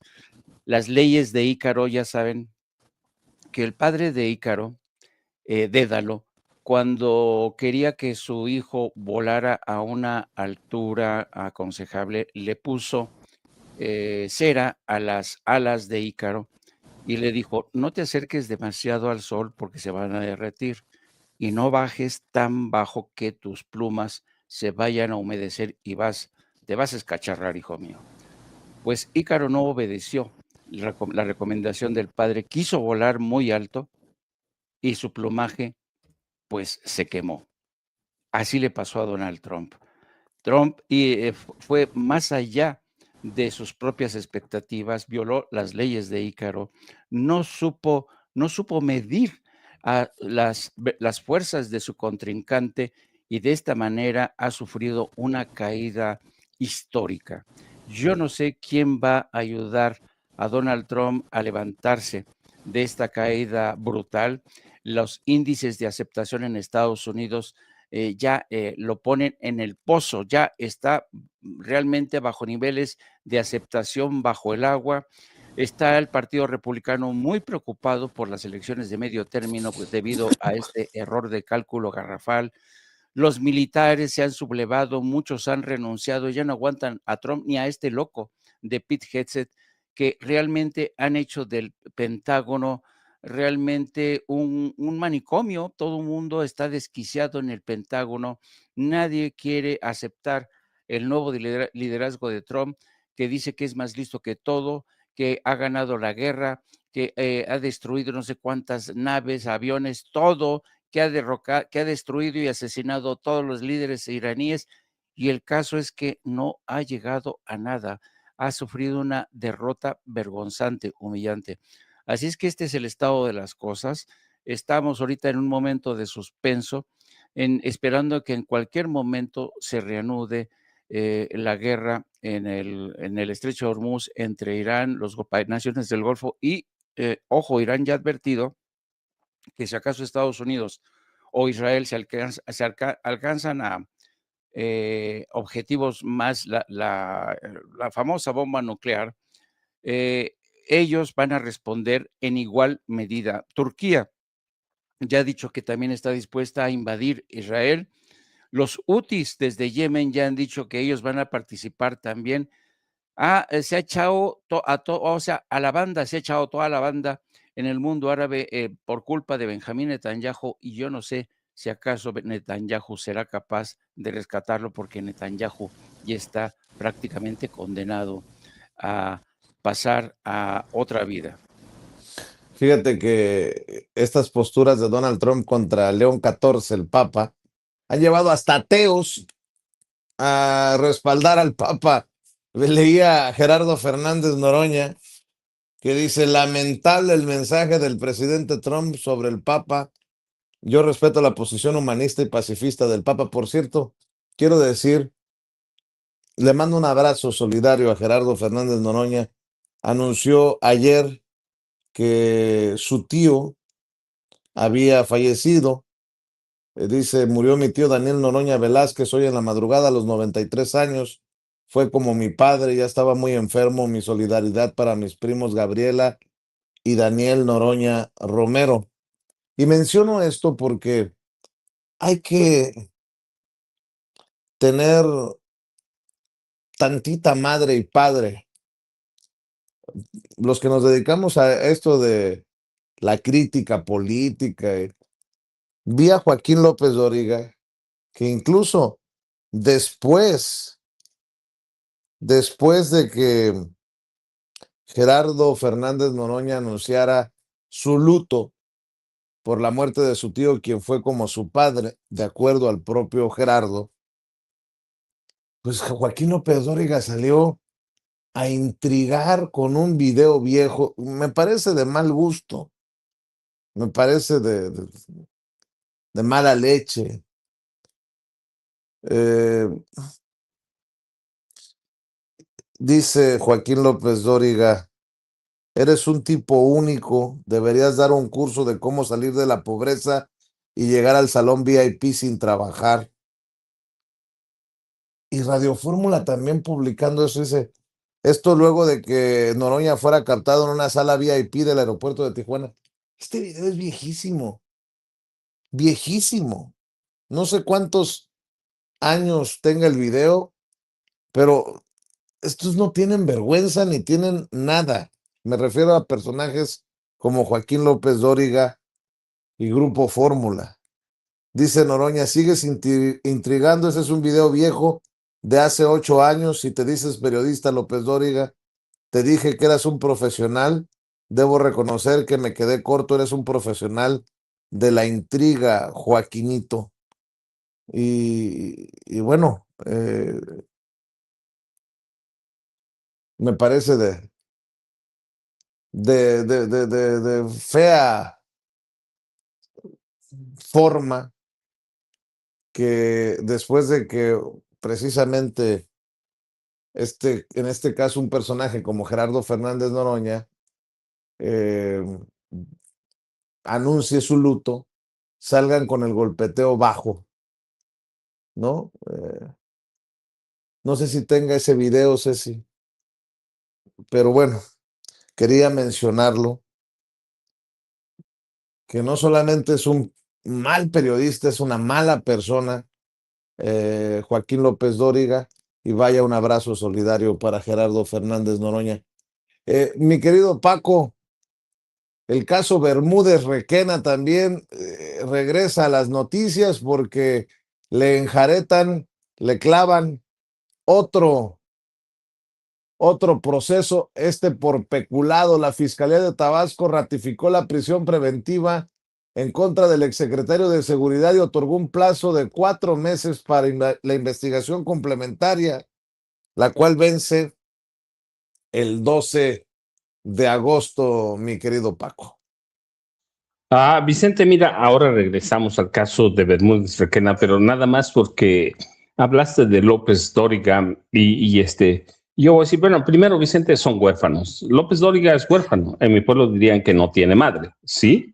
Las leyes de Ícaro, ya saben, que el padre de Ícaro, Dédalo, cuando quería que su hijo volara a una altura aconsejable, le puso cera a las alas de Ícaro y le dijo, no te acerques demasiado al sol porque se van a derretir y no bajes tan bajo que tus plumas se vayan a humedecer y te vas a escacharrar, hijo mío. Pues Ícaro no obedeció la recomendación del padre, quiso volar muy alto y su plumaje pues se quemó. Así le pasó a Donald Trump. Trump fue más allá de sus propias expectativas, violó las leyes de Ícaro, no supo medir a las fuerzas de su contrincante y de esta manera ha sufrido una caída histórica. Yo no sé quién va a ayudar a Donald Trump a levantarse de esta caída brutal. Los índices de aceptación en Estados Unidos ya lo ponen en el pozo, ya está realmente bajo niveles de aceptación bajo el agua. Está el Partido Republicano muy preocupado por las elecciones de medio término pues, debido a este error de cálculo garrafal. Los militares se han sublevado, muchos han renunciado, ya no aguantan a Trump ni a este loco de Pete Hegseth, que realmente han hecho del Pentágono realmente un manicomio. Todo el mundo está desquiciado en el Pentágono. Nadie quiere aceptar el nuevo liderazgo de Trump, que dice que es más listo que todo, que ha ganado la guerra, que ha destruido no sé cuántas naves, aviones, todo, que ha destruido y asesinado a todos los líderes iraníes, y el caso es que no ha llegado a nada, ha sufrido una derrota vergonzante, humillante. Así es que este es el estado de las cosas. Estamos ahorita en un momento de suspenso, esperando que en cualquier momento se reanude la guerra en el estrecho de Hormuz entre Irán, las naciones del Golfo y, ojo, Irán ya ha advertido que si acaso Estados Unidos o Israel alcanzan a objetivos más, la famosa bomba nuclear, ellos van a responder en igual medida. Turquía ya ha dicho que también está dispuesta a invadir Israel. Los hutis desde Yemen ya han dicho que ellos van a participar también. Se ha echado a la banda, se ha echado toda la banda en el mundo árabe por culpa de Benjamín Netanyahu, y yo no sé si acaso Netanyahu será capaz de rescatarlo, porque Netanyahu ya está prácticamente condenado a pasar a otra vida. Fíjate que estas posturas de Donald Trump contra León XIV, el Papa, han llevado hasta ateos a respaldar al Papa. Leía a Gerardo Fernández Noroña, que dice: lamentable el mensaje del presidente Trump sobre el Papa. Yo respeto la posición humanista y pacifista del Papa. Por cierto, quiero decir, le mando un abrazo solidario a Gerardo Fernández Noroña. Anunció ayer que su tío había fallecido. Dice: murió mi tío Daniel Noroña Velázquez hoy en la madrugada a los 93 años. Fue como mi padre, ya estaba muy enfermo. Mi solidaridad para mis primos Gabriela y Daniel Noroña Romero. Y menciono esto porque hay que tener tantita madre y padre. Los que nos dedicamos a esto de la crítica política. Vi a Joaquín López Dóriga, que incluso después de que Gerardo Fernández Noroña anunciara su luto por la muerte de su tío, quien fue como su padre, de acuerdo al propio Gerardo, pues Joaquín López Dóriga salió a intrigar con un video viejo. Me parece de mal gusto, me parece de mala leche. Dice Joaquín López Dóriga: eres un tipo único, deberías dar un curso de cómo salir de la pobreza y llegar al salón VIP sin trabajar. Y Radio Fórmula también publicando eso, dice: esto luego de que Noroña fuera captado en una sala VIP del aeropuerto de Tijuana. Este video es viejísimo, viejísimo. No sé cuántos años tenga el video, pero estos no tienen vergüenza ni tienen nada. Me refiero a personajes como Joaquín López Dóriga y Grupo Fórmula. Dice Noroña: sigues intrigando, ese es un video viejo de hace 8 años. Si te dices periodista, López Dóriga, te dije que eras un profesional. Debo reconocer que me quedé corto, eres un profesional de la intriga, Joaquinito. Y bueno, me parece de fea forma que después de que precisamente en este caso un personaje como Gerardo Fernández Noroña anuncie su luto, salgan con el golpeteo bajo, ¿no? No sé si tenga ese video, Ceci, pero bueno, quería mencionarlo, que no solamente es un mal periodista, es una mala persona, Joaquín López Dóriga, y vaya un abrazo solidario para Gerardo Fernández Noroña. Mi querido Paco, el caso Bermúdez Requena también regresa a las noticias porque le enjaretan, le clavan otro proceso, por peculado. La Fiscalía de Tabasco ratificó la prisión preventiva en contra del exsecretario de Seguridad y otorgó un plazo de 4 meses para la investigación complementaria, la cual vence el 12 de agosto, mi querido Paco. Vicente, mira, ahora regresamos al caso de Bermúdez Requena, pero nada más porque hablaste de López Dóriga y yo voy a decir, bueno, primero, Vicente, son huérfanos. López Dóriga es huérfano. En mi pueblo dirían que no tiene madre, ¿sí?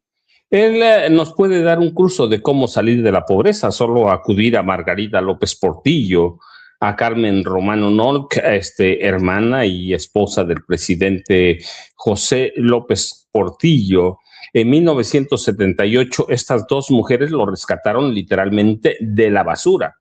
Él nos puede dar un curso de cómo salir de la pobreza, solo acudir a Margarita López Portillo, a Carmen Romano Nolc, hermana y esposa del presidente José López Portillo. En 1978, estas dos mujeres lo rescataron literalmente de la basura.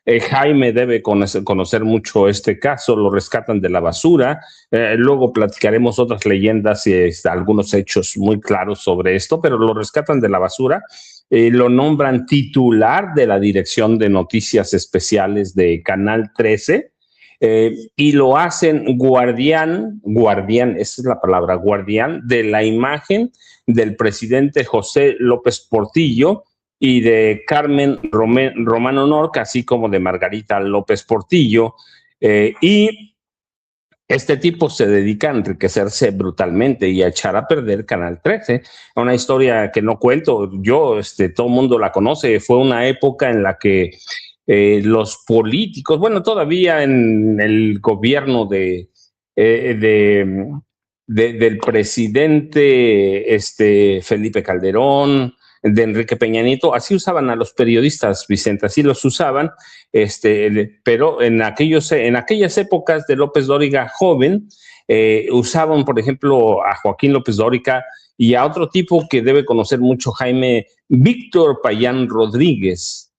Jaime debe conocer mucho este caso, lo rescatan de la basura. Luego platicaremos otras leyendas y algunos hechos muy claros sobre esto, pero lo rescatan de la basura. Lo nombran titular de la Dirección de Noticias Especiales de Canal 13 y lo hacen guardián, esa es la palabra, guardián de la imagen del presidente José López Portillo y de Carmen Romano Norca, así como de Margarita López Portillo. Y este tipo se dedica a enriquecerse brutalmente y a echar a perder Canal 13. Una historia que no cuento yo, todo el mundo la conoce. Fue una época en la que los políticos, bueno, todavía en el gobierno del presidente Felipe Calderón, de Enrique Peña Nieto, así usaban a los periodistas, Vicente, así los usaban, pero en aquellas épocas de López Dóriga joven, usaban, por ejemplo, a Joaquín López Dóriga y a otro tipo que debe conocer mucho Jaime, Víctor Payán Rodríguez,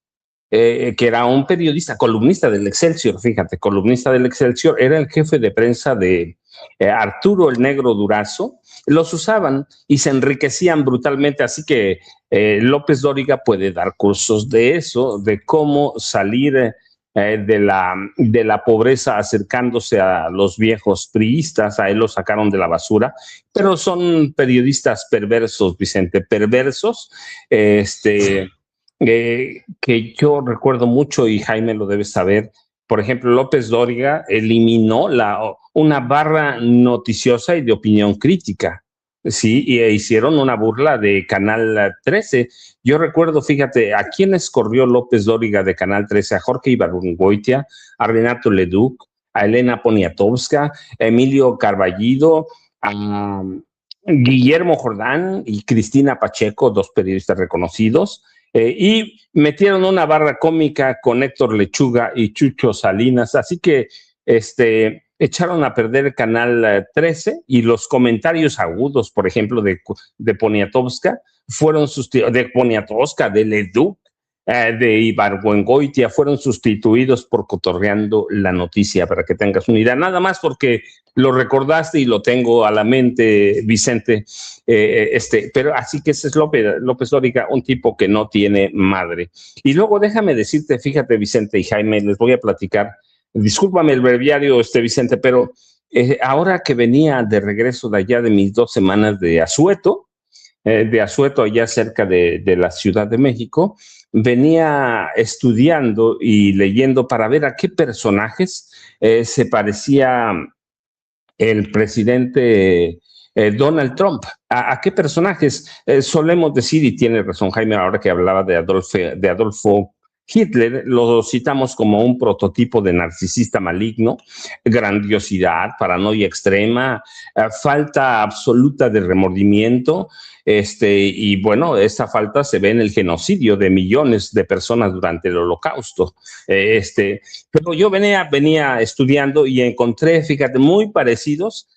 que era un periodista, columnista del Excelsior, fíjate, columnista del Excelsior, era el jefe de prensa de Arturo el Negro Durazo. Los usaban y se enriquecían brutalmente, así que López Dóriga puede dar cursos de eso, de cómo salir de la pobreza acercándose a los viejos priistas. A él lo sacaron de la basura, pero son periodistas perversos, Vicente, perversos, que yo recuerdo mucho y Jaime lo debe saber. Por ejemplo, López Dóriga eliminó una barra noticiosa y de opinión crítica, ¿sí? Y hicieron una burla de Canal 13. Yo recuerdo, fíjate, ¿a quiénes corrió López Dóriga de Canal 13? A Jorge Ibargüengoitia, a Renato Leduc, a Elena Poniatowska, a Emilio Carballido, a Guillermo Jordán y Cristina Pacheco, dos periodistas reconocidos. Y metieron una barra cómica con Héctor Lechuga y Chucho Salinas, así que echaron a perder Canal 13 y los comentarios agudos, por ejemplo, de Poniatowska, de Poniatowska, de Leduc, de Ibargüengoitia, fueron sustituidos por Cotorreando la Noticia, para que tengas una idea. Nada más porque lo recordaste y lo tengo a la mente, Vicente. Pero así que ese es López Dóriga, un tipo que no tiene madre. Y luego déjame decirte, fíjate, Vicente y Jaime, les voy a platicar. Discúlpame el breviario, Vicente, pero ahora que venía de regreso de allá de mis 2 semanas de Asueto, allá cerca de la Ciudad de México, venía estudiando y leyendo para ver a qué personajes se parecía el presidente Donald Trump. ¿A qué personajes solemos decir? Y tiene razón Jaime, ahora que hablaba de Adolfo Hitler, lo citamos como un prototipo de narcisista maligno, grandiosidad, paranoia extrema, falta absoluta de remordimiento, y bueno, esta falta se ve en el genocidio de millones de personas durante el Holocausto. Pero yo venía estudiando y encontré, fíjate, muy parecidos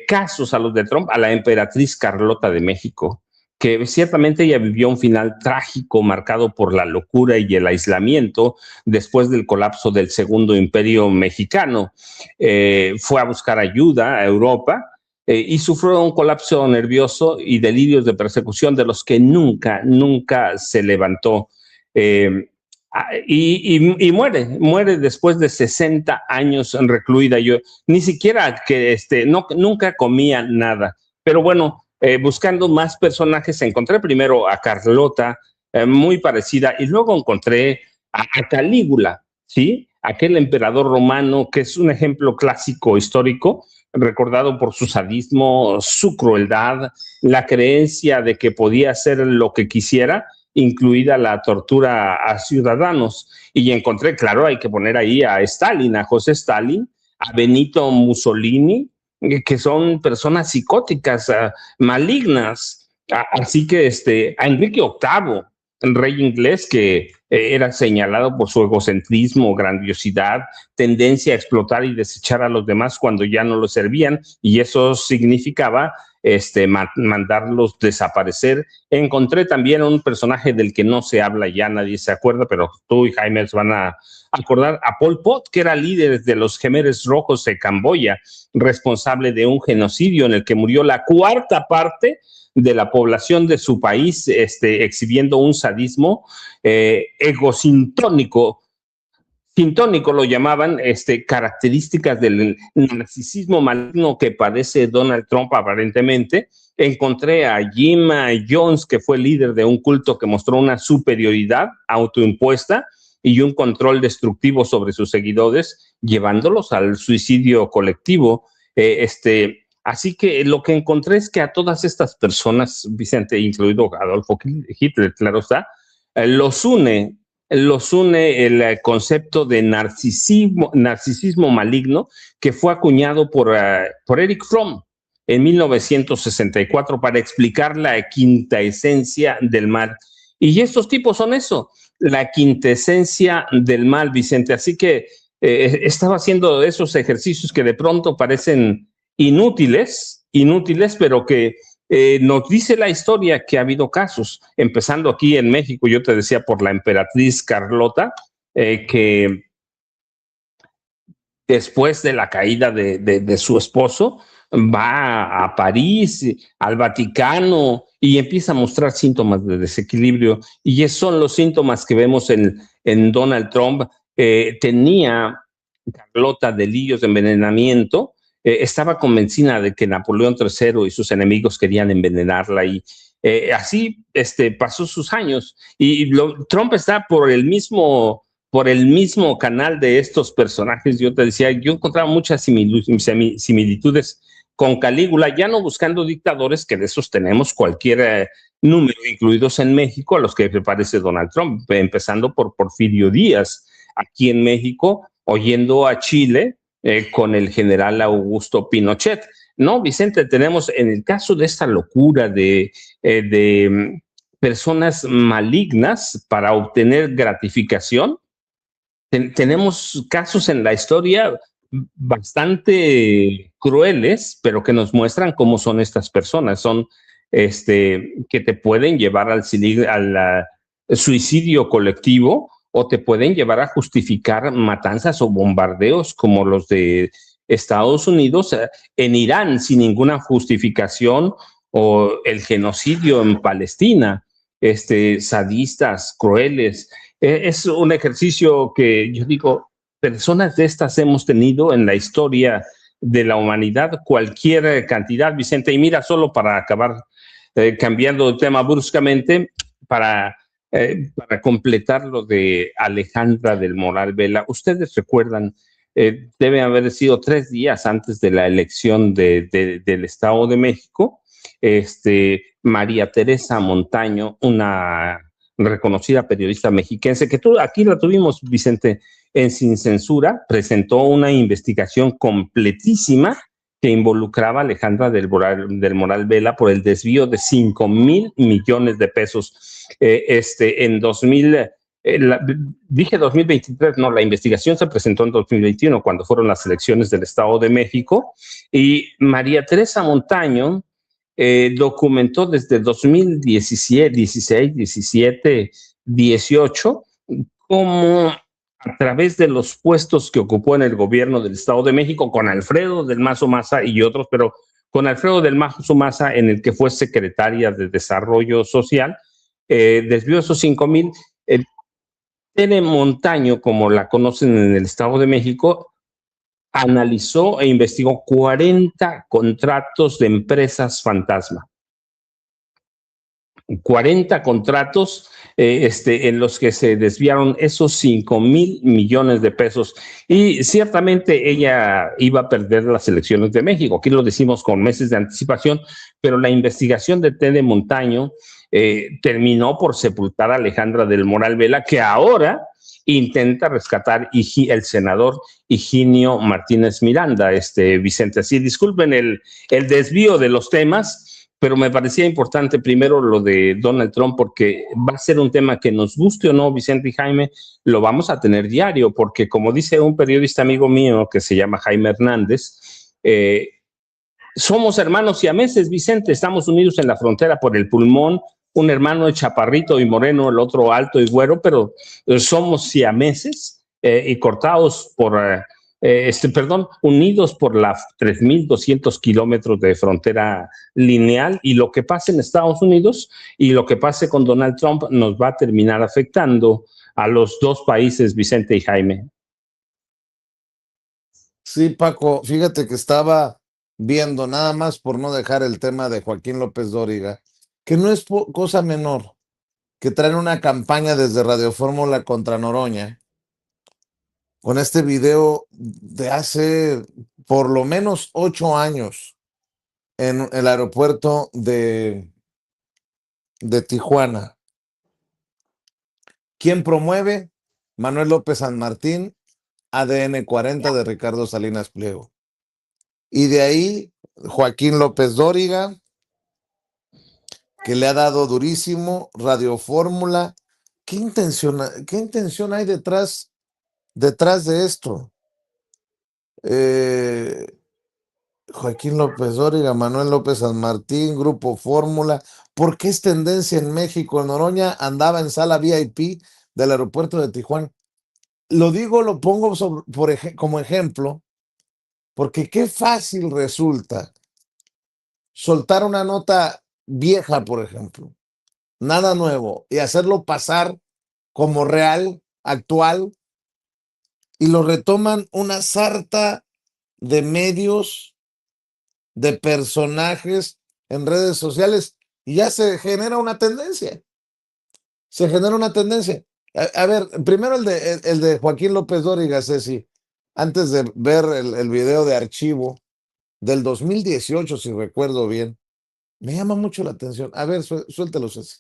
casos a los de Trump, a la emperatriz Carlota de México, que ciertamente ella vivió un final trágico marcado por la locura y el aislamiento después del colapso del Segundo Imperio Mexicano. Fue a buscar ayuda a Europa y sufrió un colapso nervioso y delirios de persecución de los que nunca se levantó. Y muere después de 60 años recluida. Yo ni siquiera nunca comía nada, pero bueno, buscando más personajes, encontré primero a Carlota, muy parecida, y luego encontré a Calígula, ¿sí? Aquel emperador romano que es un ejemplo clásico histórico, recordado por su sadismo, su crueldad, la creencia de que podía hacer lo que quisiera, incluida la tortura a ciudadanos. Y encontré, claro, hay que poner ahí a Stalin, a José Stalin, a Benito Mussolini, que son personas psicóticas, malignas. Así que a Enrique VIII, rey inglés, que era señalado por su egocentrismo, grandiosidad, tendencia a explotar y desechar a los demás cuando ya no lo servían, y eso significaba mandarlos desaparecer. Encontré también un personaje del que no se habla ya, nadie se acuerda, pero tú y Jaime se van a acordar, a Pol Pot, que era líder de los Khmeres Rojos de Camboya, responsable de un genocidio en el que murió la cuarta parte de la población de su país, exhibiendo un sadismo egosintónico. Sintónico lo llamaban, características del narcisismo maligno que padece Donald Trump aparentemente. Encontré a Jim Jones, que fue líder de un culto que mostró una superioridad autoimpuesta y un control destructivo sobre sus seguidores, llevándolos al suicidio colectivo. Así que lo que encontré es que a todas estas personas, Vicente, incluido Adolfo Hitler, claro está, los une el concepto de narcisismo maligno que fue acuñado por Erich Fromm en 1964 para explicar la quinta esencia del mal. Y estos tipos son eso, la quintesencia del mal, Vicente. Así que estaba haciendo esos ejercicios que de pronto parecen inútiles, pero que nos dice la historia que ha habido casos, empezando aquí en México, yo te decía, por la emperatriz Carlota, que después de la caída de su esposo, va a París, al Vaticano, y empieza a mostrar síntomas de desequilibrio. Y esos son los síntomas que vemos en Donald Trump. Tenía Carlota delirios de envenenamiento, estaba convencida de que Napoleón III y sus enemigos querían envenenarla, y así pasó sus años. Y Trump está por el mismo canal de estos personajes. Yo te decía, yo encontraba muchas similitudes con Calígula, ya no buscando dictadores, que de esos tenemos cualquier número, incluidos en México, a los que se parece Donald Trump, empezando por Porfirio Díaz, aquí en México, oyendo a Chile con el general Augusto Pinochet. No, Vicente, tenemos en el caso de esta locura de personas malignas para obtener gratificación, tenemos casos en la historia bastante crueles, pero que nos muestran cómo son estas personas. Son que te pueden llevar al suicidio colectivo, o te pueden llevar a justificar matanzas o bombardeos como los de Estados Unidos en Irán sin ninguna justificación, o el genocidio en Palestina, sadistas, crueles. Es un ejercicio que yo digo, personas de estas hemos tenido en la historia de la humanidad, cualquier cantidad, Vicente. Y mira, solo para acabar, cambiando de tema bruscamente, para completar lo de Alejandra del Moral Vela, ustedes recuerdan, debe haber sido 3 días antes de la elección del Estado de México, María Teresa Montaño, una reconocida periodista mexiquense, que aquí la tuvimos, Vicente, en Sin Censura, presentó una investigación completísima que involucraba a Alejandra del Moral Vela por el desvío de 5,000 millones de pesos. En 2023, no, la investigación se presentó en 2021, cuando fueron las elecciones del Estado de México, y María Teresa Montaño documentó desde 2017, 16, 17, 18, cómo a través de los puestos que ocupó en el gobierno del Estado de México, con Alfredo del Mazo Maza y otros, pero con Alfredo del Mazo Maza, en el que fue secretaria de Desarrollo Social, desvió esos 5,000. Tere Montaño, como la conocen en el Estado de México, analizó e investigó 40 contratos de empresas fantasma. 40 contratos en los que se desviaron esos 5,000 millones de pesos. Y ciertamente ella iba a perder las elecciones de México. Aquí lo decimos con meses de anticipación, pero la investigación de Tere Montaño terminó por sepultar a Alejandra del Moral Vela, que ahora intenta rescatar el senador Higinio Martínez Miranda, Vicente. Así, disculpen el desvío de los temas, pero me parecía importante primero lo de Donald Trump, porque va a ser un tema que, nos guste o no, Vicente y Jaime, lo vamos a tener diario, porque como dice un periodista amigo mío que se llama Jaime Hernández, Somos hermanos siameses, Vicente, estamos unidos en la frontera por el pulmón, un hermano chaparrito y moreno, el otro alto y güero, pero somos siameses y cortados por, unidos por las 3.200 kilómetros de frontera lineal, y lo que pase en Estados Unidos y lo que pase con Donald Trump nos va a terminar afectando a los dos países, Vicente y Jaime. Sí, Paco, fíjate que estaba viendo, nada más por no dejar el tema de Joaquín López Dóriga, que no es cosa menor, que traen una campaña desde Radio Fórmula contra Noroña, con este video de hace por lo menos 8 años en el aeropuerto de Tijuana. ¿Quién promueve? Manuel López San Martín, ADN 40 de Ricardo Salinas Pliego. Y de ahí Joaquín López Dóriga, que le ha dado durísimo, Radio Fórmula. ¿Qué intención hay detrás de esto? Joaquín López Dóriga, Manuel López San Martín, Grupo Fórmula. ¿Por qué es tendencia en México? Noroña andaba en sala VIP del aeropuerto de Tijuana. Lo digo, lo pongo como ejemplo, porque qué fácil resulta soltar una nota vieja, por ejemplo, nada nuevo, y hacerlo pasar como real, actual, y lo retoman una sarta de medios, de personajes en redes sociales, y ya se genera una tendencia. Se genera una tendencia. A ver, primero el de Joaquín López Dóriga, Ceci, antes de ver el video de archivo del 2018, si recuerdo bien, me llama mucho la atención. A ver, suéltelo, Ceci.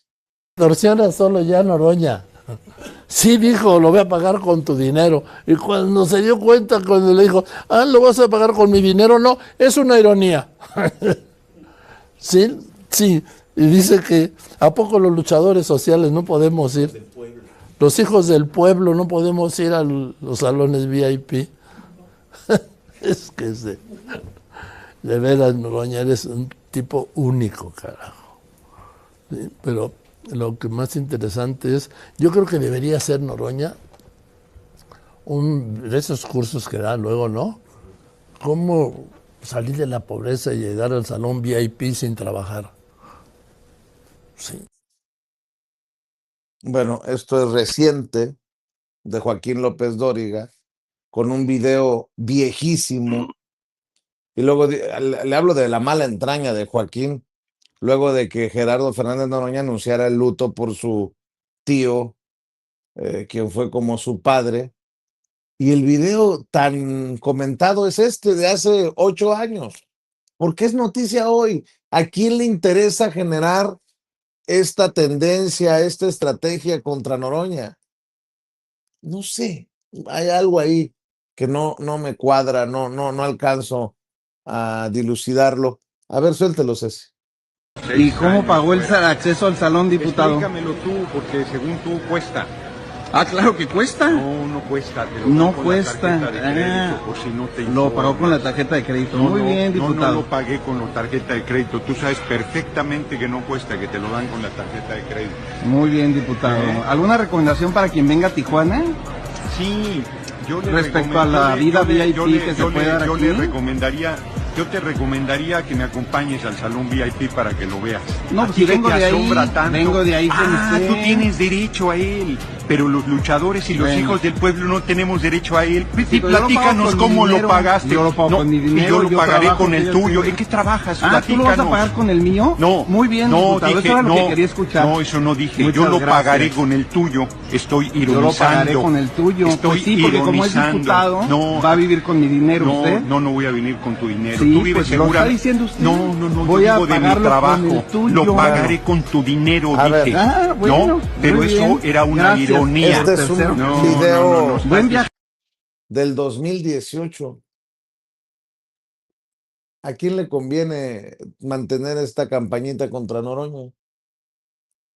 Extorsiona solo ya Noroña. Sí, dijo, lo voy a pagar con tu dinero. Y cuando se dio cuenta, cuando le dijo, lo vas a pagar con mi dinero, no, es una ironía. Sí, sí. Y dice que, ¿a poco los luchadores sociales no podemos ir? Los hijos del pueblo no podemos ir a los salones VIP. Es que de veras, Noroña, eres un tipo único, carajo. Sí, pero lo que más interesante es, yo creo que debería ser Noroña de esos cursos que da luego, ¿no? ¿Cómo salir de la pobreza y llegar al salón VIP sin trabajar? Sí. Bueno, esto es reciente, de Joaquín López Dóriga, con un video viejísimo. Y luego le hablo de la mala entraña de Joaquín, luego de que Gerardo Fernández Noroña anunciara el luto por su tío, quien fue como su padre. Y el video tan comentado es este, de hace 8 años. ¿Por qué es noticia hoy? ¿A quién le interesa generar esta tendencia, esta estrategia contra Noroña? No sé, hay algo ahí que no me cuadra, no alcanzo a dilucidarlo. A ver, suéltelo, Ceci. ¿Y cómo pagó el acceso al salón, diputado? Explícamelo tú, porque según tú cuesta. Ah, claro que cuesta. No cuesta. Te lo No doy con cuesta. La tarjeta de crédito, por si no te Lo informa. pagó con la tarjeta de crédito. Muy bien, diputado. No lo pagué con la tarjeta de crédito. Tú sabes perfectamente que no cuesta, que te lo dan con la tarjeta de crédito. Muy bien, diputado. ¿Alguna recomendación para quien venga a Tijuana? Sí, yo le Respecto a la vida VIP que se puede dar aquí. Yo te recomendaría que me acompañes al salón VIP para que lo veas. No, ¿A si ti que vengo te de ahí, asombra tanto? vengo de ahí con usted. Tú tienes derecho a él, pero los luchadores y los Bueno. hijos del pueblo no tenemos derecho a él. Sí, pero yo lo pago Platícanos con cómo mi lo dinero. pagaste. Yo lo pago con mi dinero, Y yo lo yo pagaré trabajo con el yo tuyo. tengo. ¿En qué trabajas? ¿Tú lo vas a Platícanos. pagar con el mío? No. Muy bien, no, diputado. dije, Eso era lo que no, quería escuchar. No, eso no dije. Muchas Yo lo gracias. pagaré con el tuyo. Estoy ironizando. Yo lo pagaré con el tuyo. Estoy Pues sí, porque como es ironizando. diputado, No, va a vivir con mi dinero usted. no voy a venir con tu dinero. Sí, Tú vives pues lo segura. está diciendo usted. No, Voy yo a digo de mi pagarlo con trabajo. el tuyo. Lo pagaré con tu dinero, A ver. dije. Bueno, no, pero muy eso bien. era una Gracias. ironía. Este es un Tercero. video Buen viaje. del 2018. ¿A quién le conviene mantener esta campañita contra Noroña?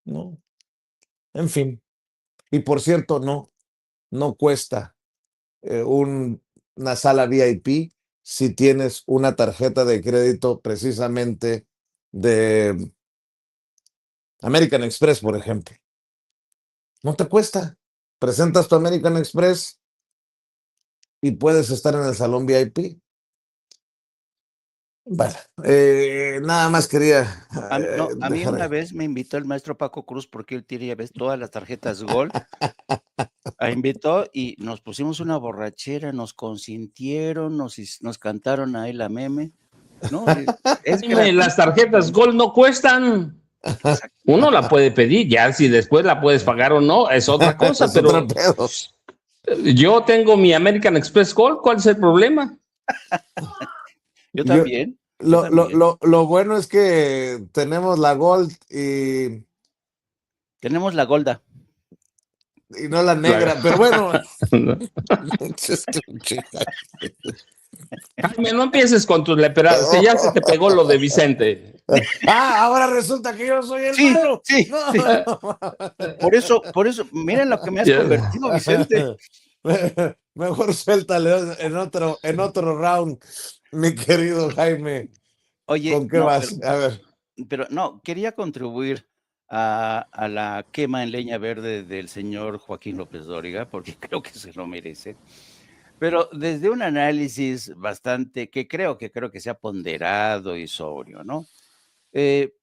No. En fin. Y por cierto, no cuesta una sala VIP. si tienes una tarjeta de crédito precisamente de American Express, por ejemplo. No te cuesta. Presentas tu American Express y puedes estar en el salón VIP. Bueno, nada más quería No, a mí una dejar. vez me invitó el maestro Paco Cruz, porque él tiene, ya ves, todas las tarjetas Gold. Invitó y nos pusimos una borrachera, nos consintieron, nos cantaron ahí la meme, ¿no? Es Dime, las tarjetas gratuito. Gold no cuestan. Exacto. Uno la puede pedir, ya si después la puedes pagar o no, es otra cosa, Es otro pero pedo. yo tengo mi American Express Gold, ¿cuál es el problema? Yo Yo- también, yo también. Lo bueno es que tenemos la Gold y Tenemos la Golda. no la negra, pero bueno. Jaime, no empieces con tus leperadas, que ya se te pegó lo de Vicente. Ahora resulta que yo soy el Sí, malo. sí, No. sí. Por eso, miren lo que me has convertido, Vicente. Mejor suéltale en otro round, mi querido Jaime. Oye, ¿Con qué no, vas? A ver. pero no, quería contribuir a la quema en leña verde del señor Joaquín López Dóriga, porque creo que se lo merece. Pero desde un análisis bastante, que creo que sea ponderado y sobrio, ¿no?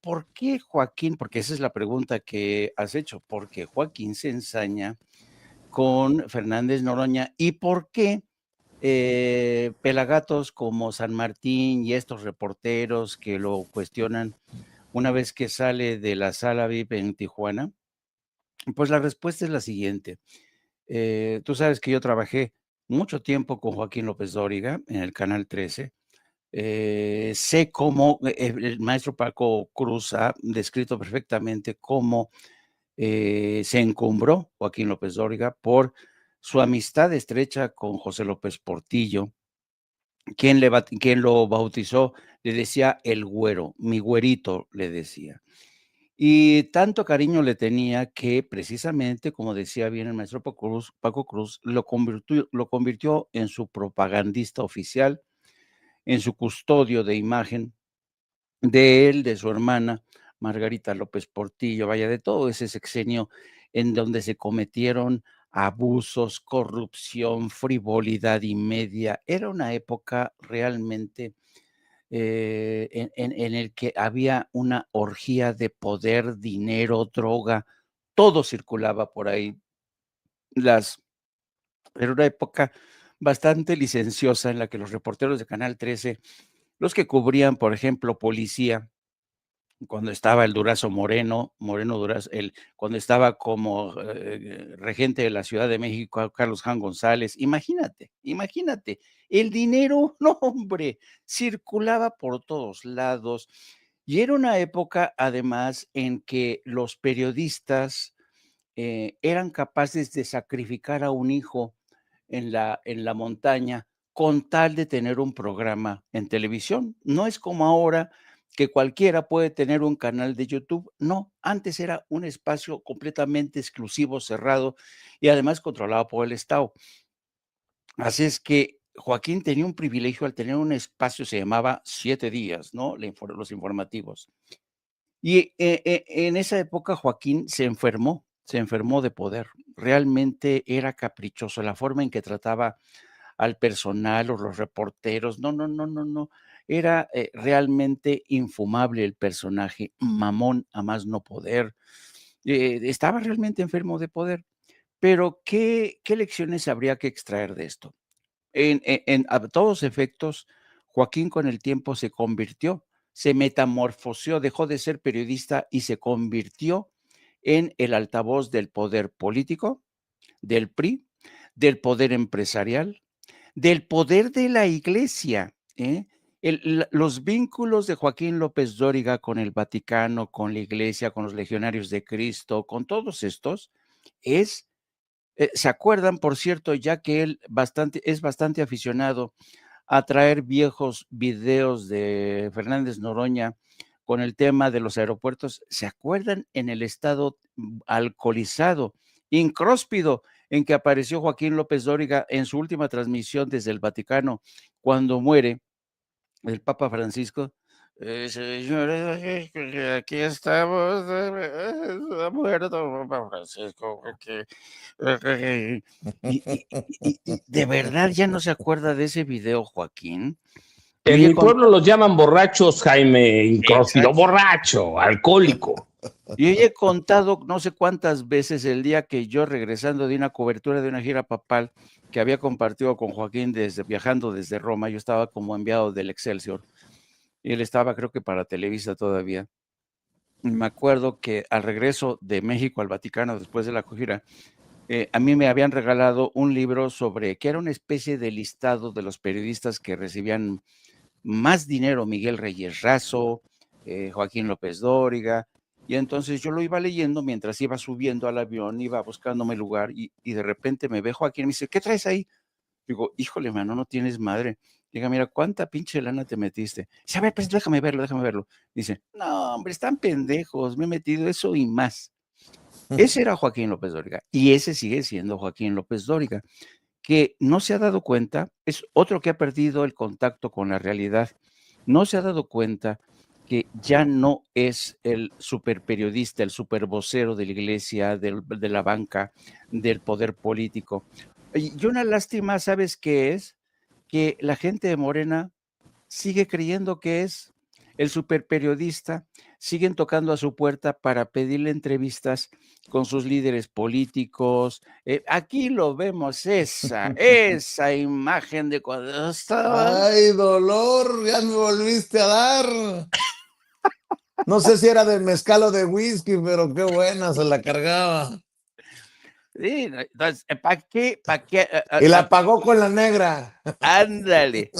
¿Por qué Joaquín? Porque esa es la pregunta que has hecho. ¿Por qué Joaquín se ensaña con Fernández Noroña? ¿Y por qué pelagatos como San Martín y estos reporteros que lo cuestionan una vez que sale de la sala VIP en Tijuana? Pues la respuesta es la siguiente. Tú sabes que yo trabajé mucho tiempo con Joaquín López Dóriga en el Canal 13. Sé cómo el maestro Paco Cruz ha descrito perfectamente cómo se encumbró Joaquín López Dóriga por su amistad estrecha con José López Portillo, quien lo bautizó, le decía el güero, mi güerito, le decía. Y tanto cariño le tenía que precisamente, como decía bien el maestro Paco Cruz, lo convirtió en su propagandista oficial, en su custodio de imagen de él, de su hermana Margarita López Portillo, vaya, de todo ese sexenio en donde se cometieron abusos, corrupción, frivolidad y media. Era una época realmente en el que había una orgía de poder, dinero, droga, todo circulaba por ahí. Era una época bastante licenciosa en la que los reporteros de Canal 13, los que cubrían, por ejemplo, policía, cuando estaba el Durazo Moreno Durazo, cuando estaba como regente de la Ciudad de México, Carlos Jan González, imagínate, el dinero, no hombre, circulaba por todos lados. Y era una época, además, en que los periodistas eran capaces de sacrificar a un hijo en la montaña con tal de tener un programa en televisión. No es como ahora que cualquiera puede tener un canal de YouTube. No, antes era un espacio completamente exclusivo, cerrado y además controlado por el Estado. Así es que Joaquín tenía un privilegio al tener un espacio, se llamaba 7 días, ¿no? Los informativos. Y en esa época Joaquín se enfermó de poder. Realmente era caprichoso la forma en que trataba al personal o los reporteros. No, no, no, no, no. Era realmente infumable el personaje, mamón a más no poder. Estaba realmente enfermo de poder. Pero, ¿qué lecciones habría que extraer de esto? A todos efectos, Joaquín con el tiempo se metamorfoseó, dejó de ser periodista y se convirtió en el altavoz del poder político, del PRI, del poder empresarial, del poder de la iglesia. Los vínculos de Joaquín López Dóriga con el Vaticano, con la iglesia, con los legionarios de Cristo, con todos estos, ¿se acuerdan, por cierto, ya que él es bastante aficionado a traer viejos videos de Fernández Noroña con el tema de los aeropuertos? ¿Se acuerdan en el estado alcoholizado, incróspido, en que apareció Joaquín López Dóriga en su última transmisión desde el Vaticano, cuando muere el Papa Francisco. Señores, aquí estamos, ha muerto Papa Francisco. Y de verdad ya no se acuerda de ese video, Joaquín. En mi pueblo los llaman borrachos, Jaime Incrócido, borracho, alcohólico. Yo he contado no sé cuántas veces el día que yo, regresando de una cobertura de una gira papal que había compartido con Joaquín viajando desde Roma, yo estaba como enviado del Excelsior y él estaba, creo que para Televisa todavía. Y me acuerdo que al regreso de México al Vaticano después de la gira, a mí me habían regalado un libro que era una especie de listado de los periodistas que recibían más dinero: Miguel Reyes Razo, Joaquín López Dóriga. Y entonces yo lo iba leyendo mientras iba subiendo al avión, iba buscándome lugar, y de repente me ve Joaquín y me dice: ¿qué traes ahí? Digo: híjole, mano, no tienes madre. Diga: mira, ¿cuánta pinche lana te metiste? Dice: a ver, pues déjame verlo. Dice: no, hombre, están pendejos, me he metido eso y más. Ese era Joaquín López Dóriga, y ese sigue siendo Joaquín López Dóriga, que no se ha dado cuenta, es otro que ha perdido el contacto con la realidad. No se ha dado cuenta que ya no es el superperiodista, el supervocero de la iglesia, de la banca, del poder político. Y una lástima, ¿sabes qué es? Que la gente de Morena sigue creyendo que es el superperiodista, siguen tocando a su puerta para pedirle entrevistas con sus líderes políticos. Aquí lo vemos, esa imagen de cuando estaba. ¡Ay, dolor! Ya me volviste a dar. No sé si era de mezcal o de whisky, pero qué buena se la cargaba. Sí, entonces, ¿para qué? Y la pagó con la negra. Ándale,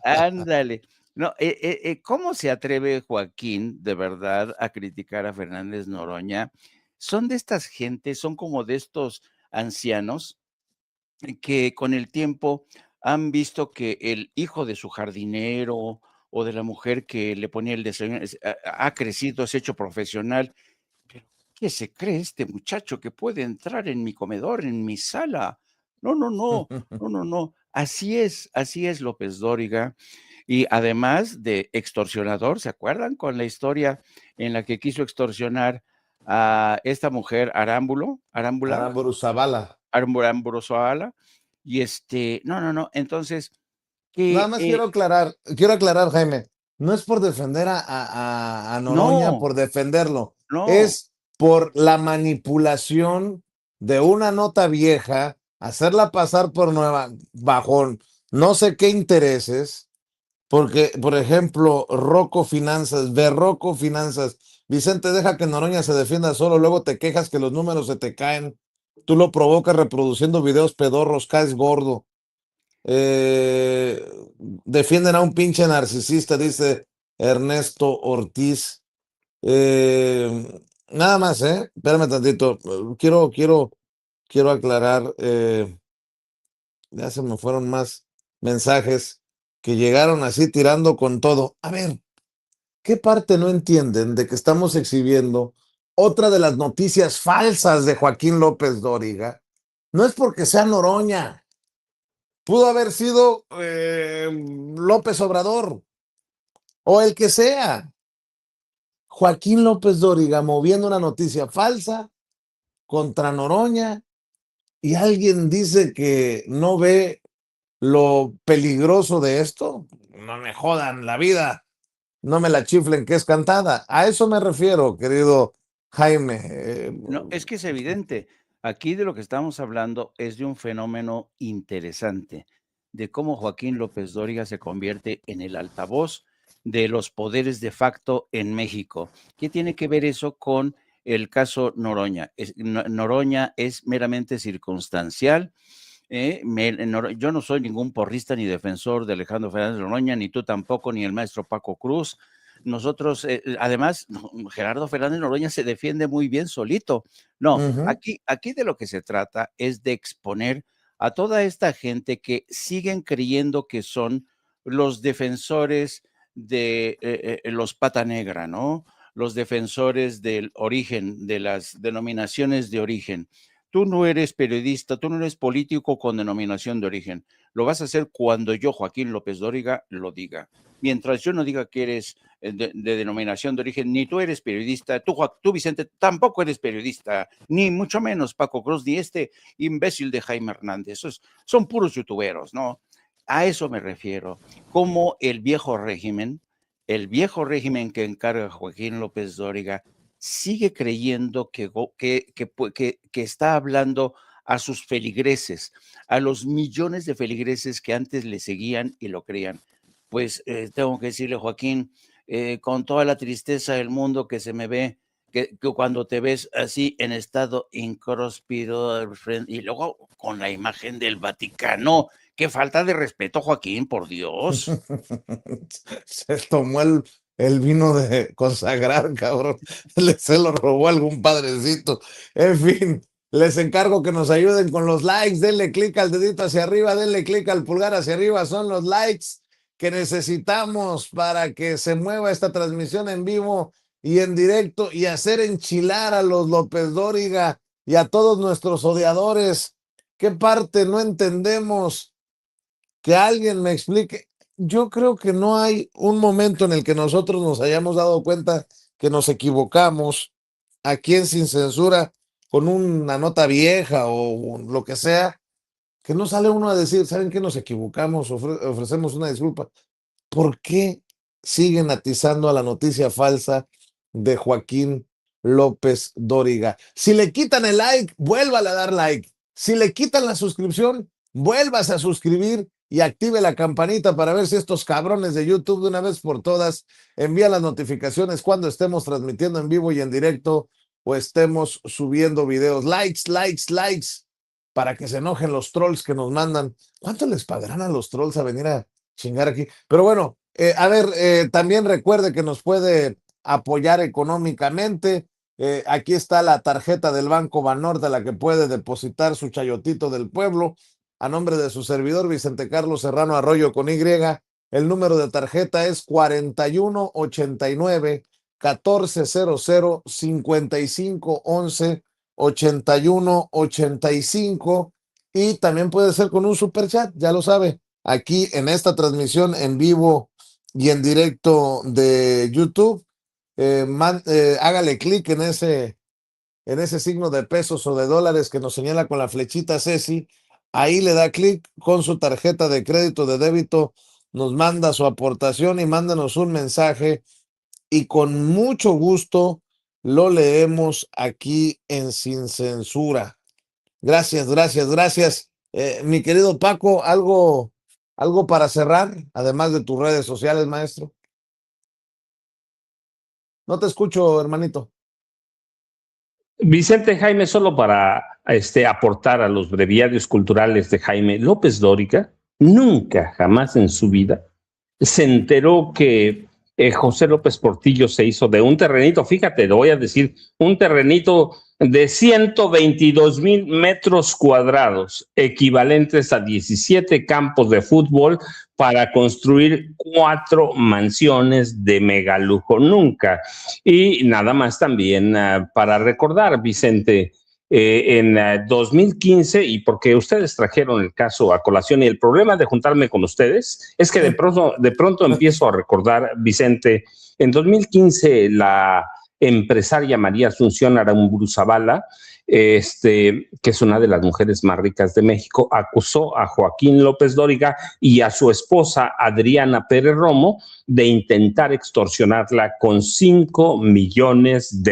ándale. No, ¿cómo se atreve Joaquín, de verdad, a criticar a Fernández Noroña? Son de estas gentes, son como de estos ancianos que con el tiempo han visto que el hijo de su jardinero o de la mujer que le ponía el desayuno ha crecido, se ha hecho profesional. Pero, ¿qué se cree este muchacho que puede entrar en mi comedor, en mi sala? No, no, no, no, no, no. Así es López Dóriga. Y además de extorsionador, ¿se acuerdan con la historia en la que quiso extorsionar a esta mujer Arámbula? Aramburu Zavala. Aramburu Zavala. Y no, no, no. Entonces, Nada que más quiero aclarar, Jaime. No es por defender a Noroña, no, por defenderlo. no. Es por la manipulación de una nota vieja, hacerla pasar por nueva, bajo no sé qué intereses, porque, por ejemplo, Rocco Finanzas, Berroco Finanzas, Vicente, deja que Noroña se defienda solo, luego te quejas que los números se te caen, tú lo provocas reproduciendo videos pedorros, caes gordo. Defienden a un pinche narcisista, dice Ernesto Ortiz. Nada más, espérame tantito. Quiero aclarar. Ya se me fueron más mensajes que llegaron así tirando con todo. A ver, ¿qué parte no entienden de que estamos exhibiendo otra de las noticias falsas de Joaquín López Dóriga? No es porque sea Noroña. Pudo haber sido López Obrador o el que sea. Joaquín López Dóriga moviendo una noticia falsa contra Noroña, y alguien dice que no ve lo peligroso de esto. No me jodan la vida, no me la chiflen que es cantada. A eso me refiero, querido Jaime. No, es que es evidente. Aquí de lo que estamos hablando es de un fenómeno interesante, de cómo Joaquín López Dóriga se convierte en el altavoz de los poderes de facto en México. ¿Qué tiene que ver eso con el caso Noroña? Noroña es meramente circunstancial. Yo no soy ningún porrista ni defensor de Alejandro Fernández Noroña, ni tú tampoco, ni el maestro Paco Cruz. Nosotros, además, Gerardo Fernández Noroña se defiende muy bien solito. No, aquí de lo que se trata es de exponer a toda esta gente que siguen creyendo que son los defensores de los pata negra, ¿no? Los defensores del origen, de las denominaciones de origen. tú no eres periodista, tú no eres político con denominación de origen. Lo vas a hacer cuando yo, Joaquín López Dóriga, lo diga. Mientras yo no diga que eres de denominación de origen, ni tú eres periodista, tú, Vicente, tampoco eres periodista, ni mucho menos Paco Cruz, ni este imbécil de Jaime Hernández. Son puros youtuberos, ¿no? A eso me refiero. Como el viejo régimen que encarga Joaquín López Dóriga, sigue creyendo que está hablando a sus feligreses, a los millones de feligreses que antes le seguían y lo creían. Pues tengo que decirle, Joaquín, con toda la tristeza del mundo que se me ve, que cuando te ves así en estado incróspido y luego con la imagen del Vaticano, qué falta de respeto, Joaquín, por Dios. Se tomó el vino de consagrar, cabrón. Se lo robó algún padrecito. En fin, les encargo que nos ayuden con los likes. Denle clic al dedito hacia arriba, denle clic al pulgar hacia arriba. Son los likes que necesitamos para que se mueva esta transmisión en vivo y en directo y hacer enchilar a los López Dóriga y a todos nuestros odiadores. ¿Qué parte no entendemos? Que alguien me explique. Yo creo que no hay un momento en el que nosotros nos hayamos dado cuenta que nos equivocamos aquí en Sin Censura con una nota vieja o lo que sea, que no sale uno a decir, ¿saben qué? Nos equivocamos, ofrecemos una disculpa. ¿Por qué siguen atizando a la noticia falsa de Joaquín López Dóriga? Si le quitan el like, vuélvale a dar like. Si le quitan la suscripción, vuélvase a suscribir y active la campanita para ver si estos cabrones de YouTube de una vez por todas envían las notificaciones cuando estemos transmitiendo en vivo y en directo o estemos subiendo videos. Likes, likes, likes, para que se enojen los trolls que nos mandan. ¿Cuánto les pagarán a los trolls a venir a chingar aquí? Pero bueno, también recuerde que nos puede apoyar económicamente. Aquí está la tarjeta del Banco Banorte a la que puede depositar su chayotito del pueblo a nombre de su servidor Vicente Carlos Serrano Arroyo con Y. El número de tarjeta es 4189 1400 5511 8185 y también puede ser con un superchat, ya lo sabe, aquí en esta transmisión en vivo y en directo de YouTube. Hágale clic en ese signo de pesos o de dólares que nos señala con la flechita Ceci. Ahí le da clic con su tarjeta de crédito, de débito, nos manda su aportación y mándanos un mensaje y con mucho gusto lo leemos aquí en Sin Censura. Gracias, gracias, gracias. Mi querido Paco, algo para cerrar, además de tus redes sociales, maestro. No te escucho, hermanito. Vicente, Jaime, solo para aportar a los breviarios culturales de Jaime López Dóriga, nunca, jamás en su vida se enteró que José López Portillo se hizo de un terrenito, fíjate, le voy a decir, un terrenito de 122,000 metros cuadrados, equivalentes a 17 campos de fútbol, para construir 4 mansiones de megalujo. Nunca. Y nada más también para recordar, Vicente, en 2015, y porque ustedes trajeron el caso a colación, y el problema de juntarme con ustedes es que de pronto empiezo a recordar, Vicente, en 2015 la empresaria María Asunción Aramburu Zavala, que es una de las mujeres más ricas de México, acusó a Joaquín López Dóriga y a su esposa Adriana Pérez Romo de intentar extorsionarla con $5 millones.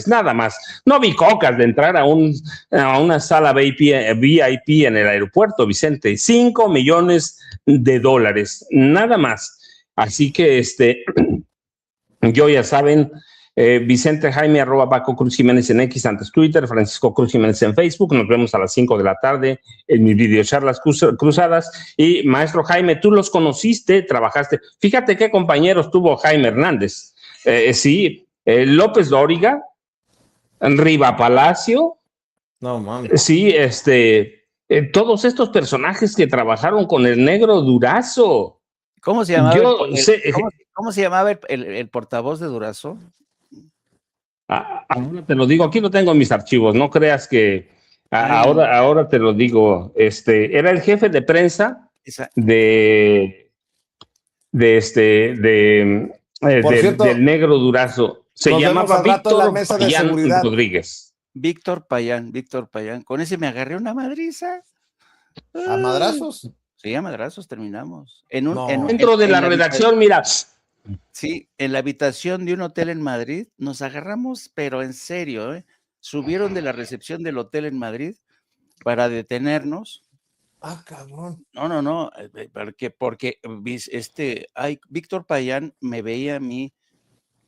Nada más. No bicocas de entrar a una sala VIP en el aeropuerto, Vicente. $5 millones, nada más. Así que yo ya saben, Vicente Jaime @ Cruz Jiménez en X, antes Twitter, Francisco Cruz Jiménez en Facebook. Nos vemos a las 5 de la tarde en mis videocharlas cruzadas. Y maestro Jaime, tú los conociste, trabajaste. Fíjate qué compañeros tuvo Jaime Hernández. López Dóriga, Riva Palacio. No mames. Sí, todos estos personajes que trabajaron con el Negro Durazo. ¿Cómo se llamaba? ¿Cómo se llamaba el portavoz de Durazo? Ahora te lo digo, aquí lo tengo en mis archivos, no creas que Ahora te lo digo. Era el jefe de prensa de Por cierto, del Negro Durazo. Se nos vemos llamaba al rato en la Víctor mesa de Payán seguridad. Rodríguez. Víctor Payán. Con ese me agarré una madriza. ¿A madrazos? Sí, a madrazos terminamos. Dentro de la redacción, mira. Sí, en la habitación de un hotel en Madrid nos agarramos, pero en serio, ¿eh? Subieron de la recepción del hotel en Madrid para detenernos. Ah, cabrón. No, porque Víctor Payán me veía a mí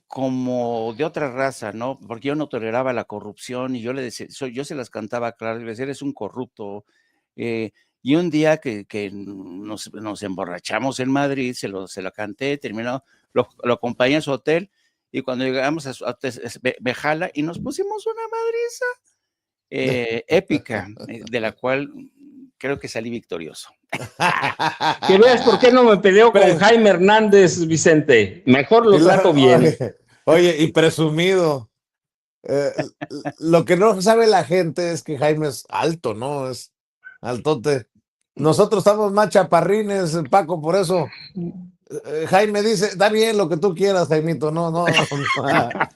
como de otra raza, ¿no? Porque yo no toleraba la corrupción y yo le decía, yo se las cantaba claro, le decía, eres un corrupto. Y un día que nos emborrachamos en Madrid, se la canté, terminó, lo acompañé a su hotel y cuando llegamos a su hotel, me jala y nos pusimos una madriza épica, de la cual creo que salí victorioso. Que veas por qué no me peleo con Jaime Hernández, Vicente. Mejor lo trato bien. Oye, y presumido. Lo que no sabe la gente es que Jaime es alto, ¿no? Es altote. Nosotros estamos más chaparrines, Paco, por eso. Jaime dice, da bien lo que tú quieras, Jaimito. No.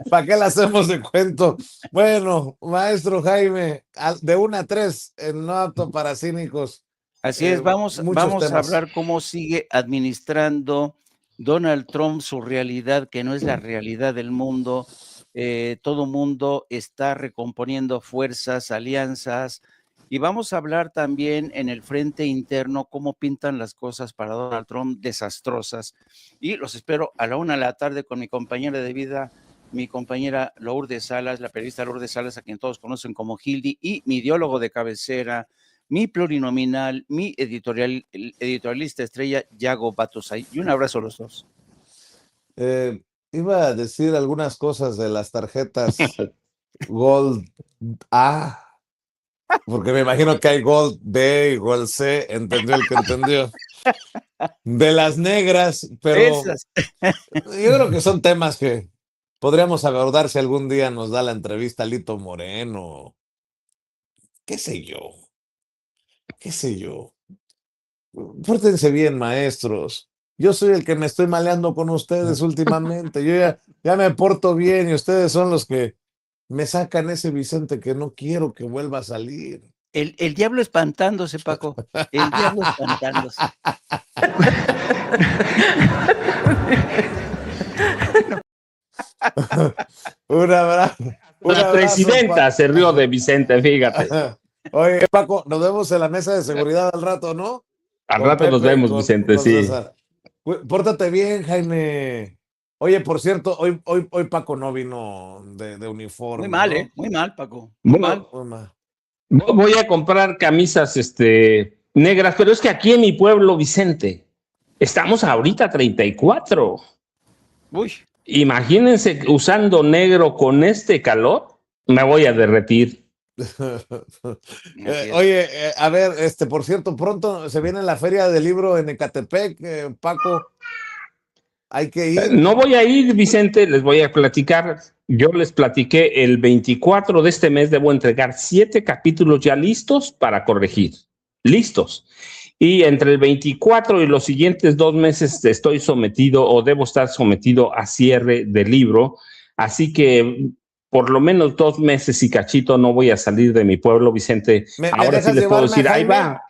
¿Para qué le hacemos de cuento? Bueno, maestro Jaime, de 1 a 3, en No Apto para Cínicos. Así es, vamos a hablar cómo sigue administrando Donald Trump su realidad, que no es la realidad del mundo. Todo mundo está recomponiendo fuerzas, alianzas, y vamos a hablar también en el frente interno cómo pintan las cosas para Donald Trump, desastrosas. Y los espero a la 1 de la tarde con mi compañera de vida, mi compañera Lourdes Salas, la periodista Lourdes Salas, a quien todos conocen como Hildy, y mi ideólogo de cabecera, mi plurinominal, mi editorialista estrella, Yago Batusay. Y un abrazo a los dos. Iba a decir algunas cosas de las tarjetas Gold A, porque me imagino que hay Gold B y Gold C, entendió el que entendió. De las negras, pero yo creo que son temas que podríamos abordar si algún día nos da la entrevista Lito Moreno. ¿Qué sé yo? Pórtense bien, maestros. Yo soy el que me estoy maleando con ustedes últimamente. Yo ya me porto bien y ustedes son los que me sacan ese Vicente que no quiero que vuelva a salir. El diablo espantándose, Paco. El diablo espantándose. Un abrazo. La presidenta se rió de Vicente, fíjate. Oye, Paco, nos vemos en la mesa de seguridad al rato, ¿no? Al rato nos vemos, Vicente, sí. César. Pórtate bien, Jaime. Oye, por cierto, hoy Paco no vino de uniforme. Muy mal, ¿no? Muy mal, Paco. Muy mal. Voy a comprar camisas negras, pero es que aquí en mi pueblo, Vicente, estamos ahorita a 34. Uy. Imagínense usando negro con este calor, me voy a derretir. Oye, a ver, por cierto, pronto se viene la Feria del Libro en Ecatepec, Paco. Hay que ir. No voy a ir, Vicente, les voy a platicar. Yo les platiqué el 24 de este mes, debo entregar 7 capítulos ya listos para corregir. Listos. Y entre el 24 y los siguientes 2 meses estoy sometido o debo estar sometido a cierre del libro. Así que por lo menos 2 meses y cachito no voy a salir de mi pueblo, Vicente. Ahora sí les puedo decir, ahí va.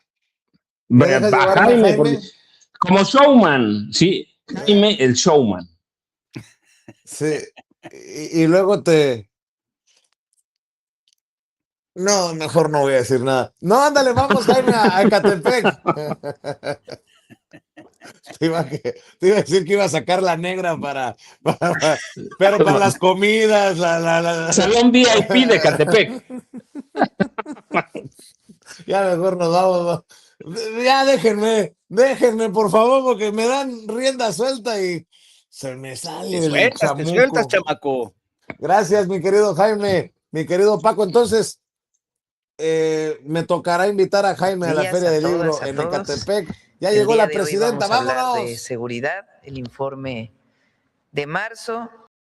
Jaime, como showman, sí. Jaime el showman. Sí. Y luego No, mejor no voy a decir nada. No, ándale, vamos, Jaime, a Ecatepec. Te iba a decir que iba a sacar la negra pero para las comidas, Salón VIP de Ecatepec. Ya mejor nos vamos. Ya déjenme, por favor, porque me dan rienda suelta y se me sale el chamuco. Te sueltas, chamaco. Gracias, mi querido Jaime, mi querido Paco. Entonces, me tocará invitar a Jaime a la Feria del Libro en Ecatepec. Ya llegó la presidenta, vámonos. De seguridad, el informe de marzo